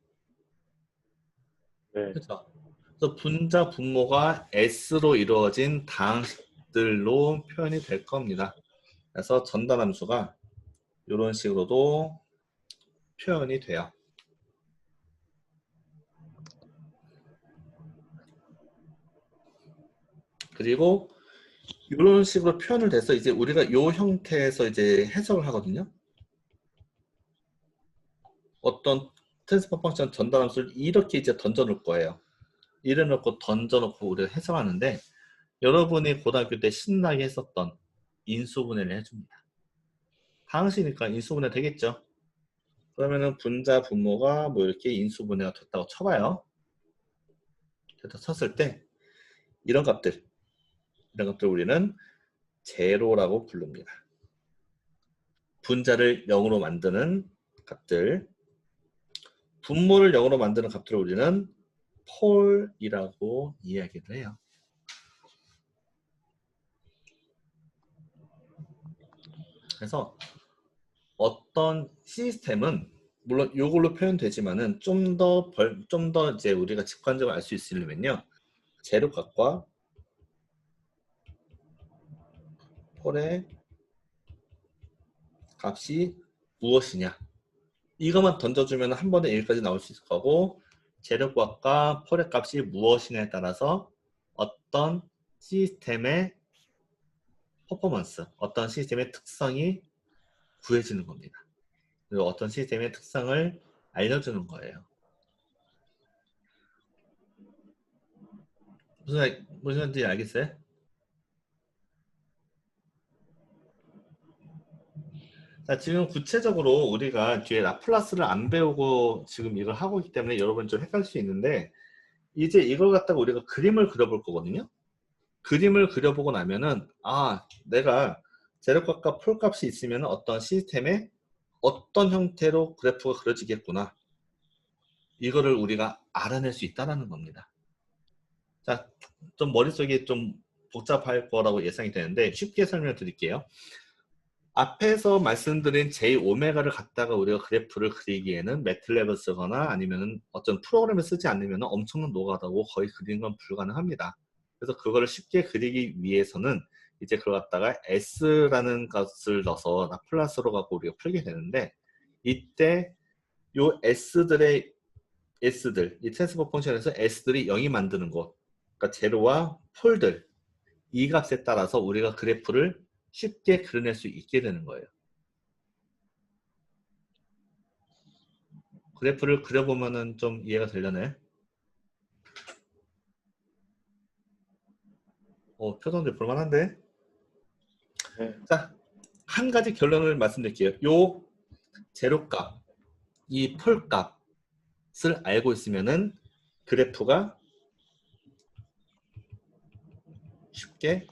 S4: 네.
S2: 그렇죠? 그래서 분자 분모가 S로 이루어진 다항식들로 표현이 될 겁니다. 그래서 전달 함수가 이런 식으로도 표현이 돼요. 그리고 이런 식으로 표현을 돼서 이제 우리가 이 형태에서 이제 해석을 하거든요. 어떤 트랜스퍼 펑션 전달 함수를 이렇게 이제 던져 놓을 거예요. 이래 놓고 던져 놓고 우리가 해석하는데 여러분이 고등학교 때 신나게 했었던 인수분해를 해줍니다. 다항식이니까 인수분해 되겠죠. 그러면은 분자 분모가 뭐 이렇게 인수분해가 됐다고 쳐봐요. 됐다 쳤을 때 이런 값들 우리는 제로라고 부릅니다. 분자를 0으로 만드는 값들, 분모를 0으로 만드는 값들을 우리는 폴이라고 이야기를 해요. 그래서 어떤 시스템은 물론 이걸로 표현되지만은 좀 더 이제 우리가 직관적으로 알 수 있으려면요, 제로값과 폴의 값이 무엇이냐, 이것만 던져주면 한 번에 여기까지 나올 수 있을 거고, 재료값과 폴의 값이 무엇이냐에 따라서 어떤 시스템의 퍼포먼스, 어떤 시스템의 특성이 구해지는 겁니다. 그리고 어떤 시스템의 특성을 알려주는 거예요. 무슨 말인지 알겠어요? 자, 지금 구체적으로 우리가 뒤에 라플라스를 안 배우고 지금 이걸 하고 있기 때문에 여러분 좀 헷갈릴 수 있는데, 이제 이걸 갖다가 우리가 그림을 그려볼 거거든요. 그림을 그려보고 나면은 내가 재료값과 폴값이 있으면 어떤 시스템에 어떤 형태로 그래프가 그려지겠구나, 이거를 우리가 알아낼 수 있다는 겁니다. 자, 좀 머릿속이 좀 복잡할 거라고 예상이 되는데 쉽게 설명드릴게요. 앞에서 말씀드린 J 오메가를 갖다가 우리가 그래프를 그리기에는 매틀랩을 쓰거나 아니면 어떤 프로그램을 쓰지 않으면 엄청난 노가다고 거의 그리는 건 불가능합니다. 그래서 그거를 쉽게 그리기 위해서는 이제 그걸 갖다가 S라는 값을 넣어서 라플라스로 갖고 우리가 풀게 되는데 이때 요 S들, 이 트랜스포 펑션에서 S들이 0이 만드는 곳, 그러니까 제로와 폴들, 이 값에 따라서 우리가 그래프를 쉽게 그려낼 수 있게 되는 거예요. 그래프를 그려보면은 좀 이해가 되려네. 표정들 볼만한데?
S4: 네.
S2: 자, 한 가지 결론을 말씀드릴게요. 요 제로값, 이 폴값을 알고 있으면은 그래프가 쉽게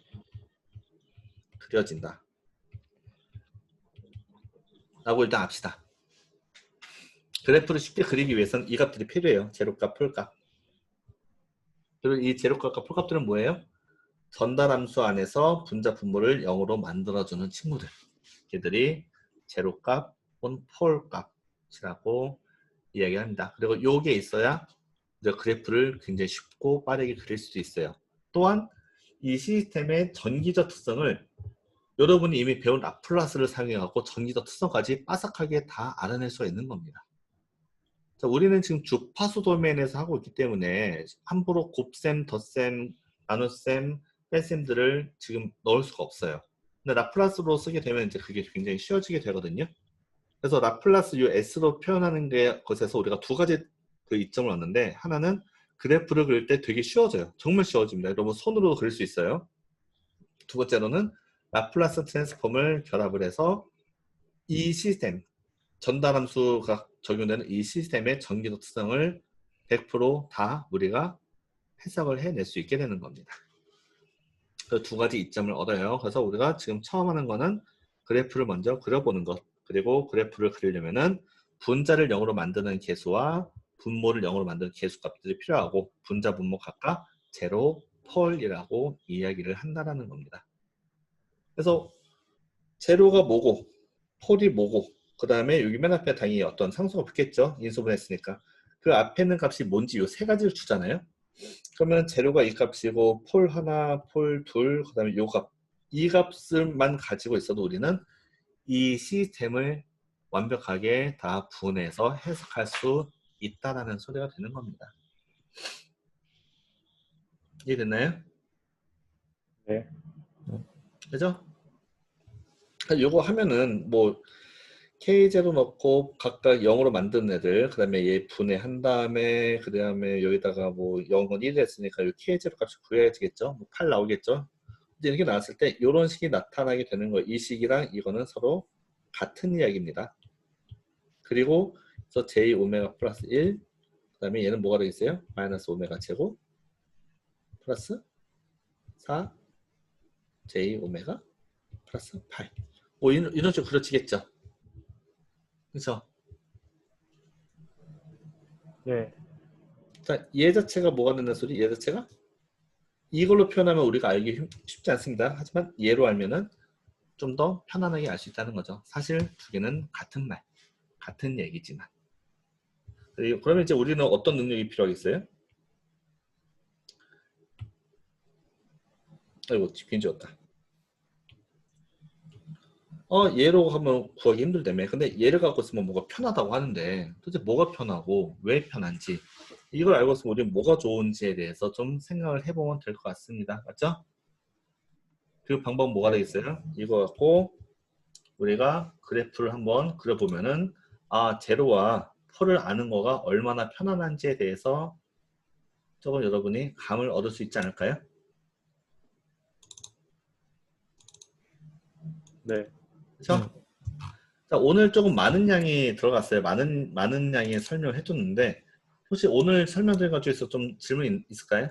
S2: 그려진다. 라고 일단 합시다. 그래프를 쉽게 그리기 위해서는 이 값들이 필요해요. 제로값, 폴값. 그리고 이 제로값과 폴값들은 뭐예요? 전달함수 안에서 분자 분모를 0으로 만들어주는 친구들. 걔들이 제로값 혹은 폴값이라고 이야기합니다. 그리고 요게 있어야 이제 그래프를 굉장히 쉽고 빠르게 그릴 수도 있어요. 또한 이 시스템의 전기적 특성을 여러분이 이미 배운 라플라스를 사용해갖고 전기적 특성까지 빠삭하게 다 알아낼 수가 있는 겁니다. 자, 우리는 지금 주파수 도메인에서 하고 있기 때문에 함부로 곱셈, 덧셈, 나눗셈, 뺄셈들을 지금 넣을 수가 없어요. 근데 라플라스로 쓰게 되면 이제 그게 굉장히 쉬워지게 되거든요. 그래서 라플라스 이 S로 표현하는 것에서 우리가 두 가지 그 이점을 얻는데 하나는 그래프를 그릴 때 되게 쉬워져요. 정말 쉬워집니다. 여러분 손으로도 그릴 수 있어요. 두 번째로는 라플라스 트랜스폼을 결합을 해서 이 시스템, 전달함수가 적용되는 이 시스템의 전기적 특성을 100% 우리가 해석을 해낼 수 있게 되는 겁니다. 그 두 가지 이점을 얻어요. 그래서 우리가 지금 처음 하는 거는 그래프를 먼저 그려보는 것, 그리고 그래프를 그리려면은 분자를 0으로 만드는 개수와 분모를 0으로 만드는 개수 값들이 필요하고 분자 분모 각각 제로, 폴이라고 이야기를 한다라는 겁니다. 그래서 제로가 뭐고 폴이 뭐고 그 다음에 여기 맨 앞에 당연히 어떤 상수가 붙겠죠. 인수분해했으니까. 그 앞에 있는 값이 뭔지 이 세 가지를 주잖아요. 그러면 제로가 이 값이고 폴 하나, 폴 둘, 그 다음에 요 값. 이 값을만 가지고 있어도 우리는 이 시스템을 완벽하게 다 분해서 해석할 수 있다라는 소리가 되는 겁니다. 이해됐나요?
S4: 네.
S2: 그죠? 요거 하면은 뭐 K0 넣고 각각 0으로 만든 애들 그 다음에 얘 분해한 다음에 그 다음에 여기다가 뭐 0은 1 했으니까 이 K0 값을 구해야 되겠죠. 뭐 8 나오겠죠. 이제 이렇게 나왔을 때 이런 식이 나타나게 되는 거예요. 이 식이랑 이거는 서로 같은 이야기입니다. 그리고 그래서 J 오메가 플러스 1 그 다음에 얘는 뭐가 되겠어요? 마이너스 오메가 제곱 플러스 4 J 오메가 플러스 8 뭐 이런 식으로 그려지겠죠. 그렇죠?
S4: 네.
S2: 자, 얘 자체가 뭐가 된다는 소리? 얘 자체가 이걸로 표현하면 우리가 알기 쉽지 않습니다. 하지만 얘로 알면은 좀 더 편안하게 알 수 있다는 거죠. 사실 두 개는 같은 말, 같은 얘기지만. 그러면 이제 우리는 어떤 능력이 필요하겠어요? 아이고, 괜히 었다 얘로 하면 구하기 힘들다며. 근데 얘를 갖고 있으면 뭐가 편하다고 하는데 도대체 뭐가 편하고 왜 편한지 이걸 알고 있으면 우리는 뭐가 좋은지에 대해서 좀 생각을 해보면 될 것 같습니다. 맞죠? 그 방법은 뭐가 되겠어요? 이거 갖고 우리가 그래프를 한번 그려보면은 제로와 폴을 아는 거가 얼마나 편안한지에 대해서 조금 여러분이 감을 얻을 수 있지 않을까요?
S4: 네.
S2: 그렇죠? 자, 오늘 조금 많은 양이 들어갔어요. 많은 양의 설명을 해줬는데 혹시 오늘 설명드린 것 중에서 좀 질문 있을까요?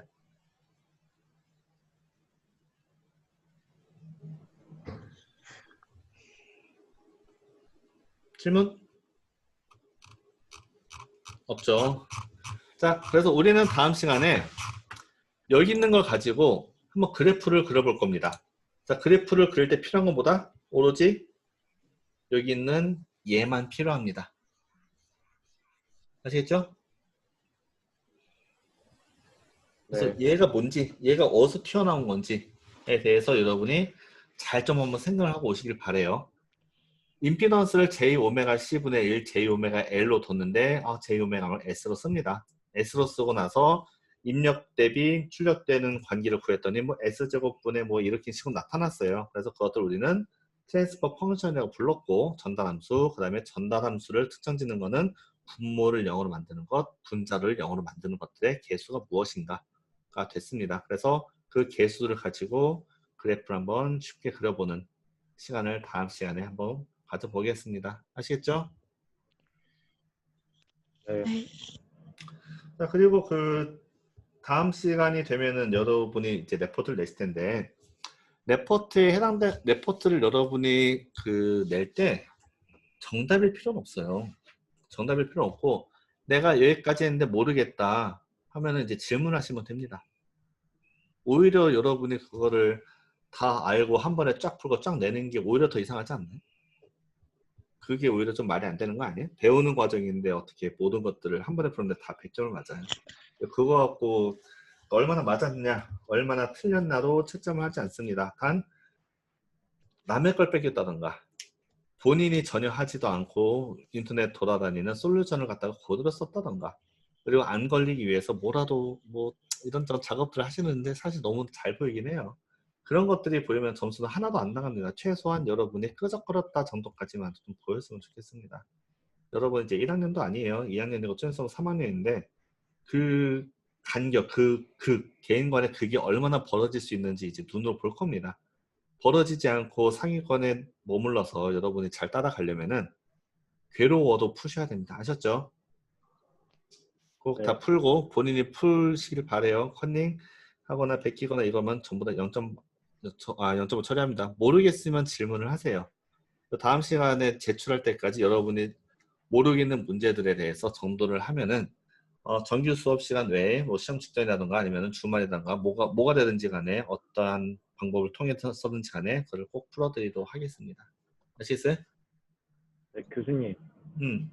S2: 질문? 없죠. 자, 그래서 우리는 다음 시간에 여기 있는 걸 가지고 한번 그래프를 그려볼 겁니다. 자, 그래프를 그릴 때 필요한 것보다 오로지 여기 있는 얘만 필요합니다. 아시겠죠? 그래서
S4: 네.
S2: 얘가 뭔지, 얘가 어디서 튀어나온 건지에 대해서 여러분이 잘 좀 한번 생각을 하고 오시길 바래요. 임피던스를 JωC분의 1 JωL로 뒀는데 Jω를 S로 씁니다. S로 쓰고 나서 입력 대비 출력되는 관계를 구했더니 뭐 S제곱분의 뭐 이렇게 식으로 나타났어요. 그래서 그것들 우리는 트랜스퍼 펑션이라고 불렀고, 전달함수, 그 다음에 전달함수를 특정 짓는 거는 분모를 0으로 만드는 것, 분자를 0으로 만드는 것들의 개수가 무엇인가가 됐습니다. 그래서 그 개수를 가지고 그래프를 한번 쉽게 그려보는 시간을 다음 시간에 한번 가져보겠습니다. 아시겠죠?
S4: 네.
S5: 네.
S2: 자, 그리고 그 다음 시간이 되면은 여러분이 이제 레포트를 내실 텐데, 레포트에 해당된 레포트를 여러분이 낼 때 정답일 필요는 없어요. 정답일 필요는 없고, 내가 여기까지 했는데 모르겠다 하면은 이제 질문하시면 됩니다. 오히려 여러분이 그거를 다 알고 한 번에 쫙 풀고 쫙 내는 게 오히려 더 이상하지 않나요? 그게 오히려 좀 말이 안 되는 거 아니에요? 배우는 과정인데 어떻게 모든 것들을 한 번에 푸는데 다 100점을 맞아요. 그거 갖고 얼마나 맞았냐, 얼마나 틀렸나로 채점을 하지 않습니다. 단 남의 걸 뺏겼다던가 본인이 전혀 하지도 않고 인터넷 돌아다니는 솔루션을 갖다가 그대로 썼다던가, 그리고 안 걸리기 위해서 뭐라도 뭐 이런저런 작업들을 하시는데 사실 너무 잘 보이긴 해요. 그런 것들이 보이면 점수는 하나도 안 나갑니다. 최소한 여러분이 끄적거렸다 정도까지만 좀 보였으면 좋겠습니다. 여러분 이제 1학년도 아니에요. 2학년이고 좀 있으면 3학년인데 그 간격, 그 개인 간의 그게 얼마나 벌어질 수 있는지 이제 눈으로 볼 겁니다. 벌어지지 않고 상위권에 머물러서 여러분이 잘 따라가려면은 괴로워도 푸셔야 됩니다. 아셨죠? 꼭 다
S4: 네.
S2: 풀고 본인이 풀시길 바래요. 컨닝 하거나 베끼거나 이러면 전부 다 0.5 처리합니다. 모르겠으면 질문을 하세요. 다음 시간에 제출할 때까지 여러분이 모르겠는 문제들에 대해서 정도를 하면은 정규 수업 시간 외에 뭐 시험 직전이라든가 아니면 주말이라든가 뭐가 되든지 간에 어떠한 방법을 통해서든지 간에 그걸 꼭 풀어드리도록 하겠습니다. 아시겠어요?
S4: 네, 교수님,
S2: 음.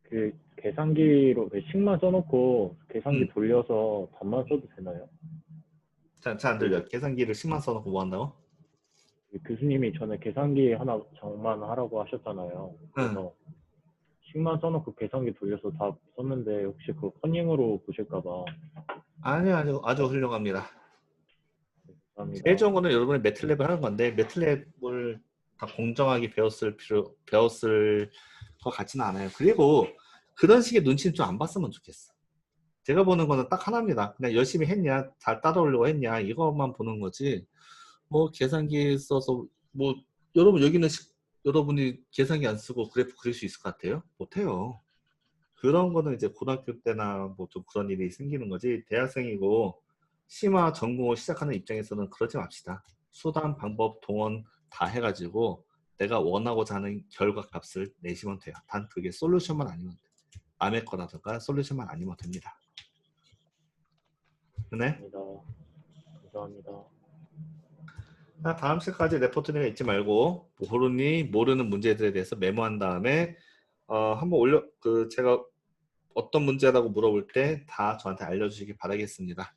S4: 그 계산기로 그 식만 써놓고 계산기 돌려서 답만 써도 되나요?
S2: 잘 안 들려. 계산기를 10만 써놓고 뭐 한다고?
S4: 그 교수님이 전에 계산기 하나 장만하라고 하셨잖아요.
S2: 응.
S4: 그래서 식만 써놓고 계산기 돌려서 답 썼는데 혹시 그거 커닝으로 보실까봐.
S2: 아니요. 아주 훌륭합니다.
S4: 감사합니다.
S2: 제일 좋은 거는 여러분이 매틀랩을 하는 건데 매틀랩을 다 공정하게 배웠을 것 같지는 않아요. 그리고 그런 식의 눈치는 좀 안 봤으면 좋겠어. 제가 보는 거는 딱 하나입니다. 그냥 열심히 했냐, 잘 따라오려고 했냐, 이것만 보는 거지. 뭐 계산기 써서 뭐 여러분 여기는 여러분이 계산기 안 쓰고 그래프 그릴 수 있을 것 같아요? 못해요. 그런 거는 이제 고등학교 때나 뭐 좀 그런 일이 생기는 거지. 대학생이고 심화 전공을 시작하는 입장에서는 그러지 맙시다. 수단, 방법, 동원 다 해가지고 내가 원하고자 하는 결과 값을 내시면 돼요. 단 그게 솔루션만 아니면 돼요. 남의 거라든가 솔루션만 아니면 됩니다. 네?
S4: 감사합니다.
S2: 다음 시간까지 레포트가 잊지 말고 모르는 문제들에 대해서 메모한 다음에 한번 제가 어떤 문제라고 물어볼 때 다 저한테 알려주시기 바라겠습니다.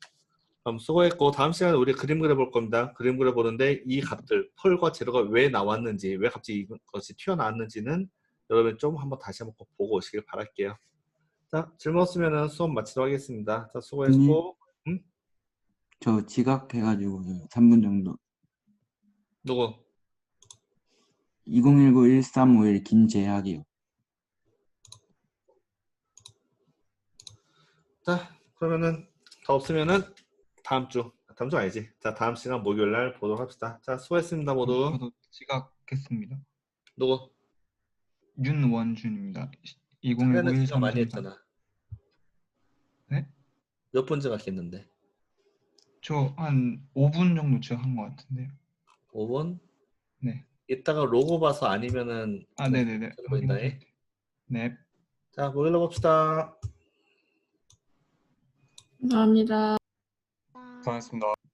S2: 그럼 수고했고 다음 시간에 우리 그림 그려볼 겁니다. 그림 그려보는데 이 값들 펄과 제로가 왜 나왔는지, 왜 갑자기 이것이 튀어나왔는지는 여러분 좀 한번 다시 한번 꼭 보고 오시길 바랄게요. 자, 질문 없으면 수업 마치도록 하겠습니다. 자, 수고했고.
S7: 저 지각해가지고 3분 정도.
S2: 누구?
S7: 2019-1351 김재학이요.
S2: 자, 그러면은 더 없으면은 다음 주 아니지. 자, 다음 시간 목요일 날 보도록 합시다. 자, 수고했습니다, 모두.
S8: 저도 지각했습니다.
S2: 누구?
S8: 윤원준입니다.
S2: 자네는 지각 많이
S8: 2019-1334.
S2: 했잖아.
S8: 네?
S2: 몇 번 지각했는데?
S8: 저 한 5분 정도 지각한 것 같은데요.
S2: 5번?
S8: 네.
S2: 이따가 로고 봐서 아니면은
S8: 네네네.
S2: 보인다.
S8: 네.
S2: 자, 목요일로 봅시다.
S6: 감사합니다.
S8: 고생하셨습니다.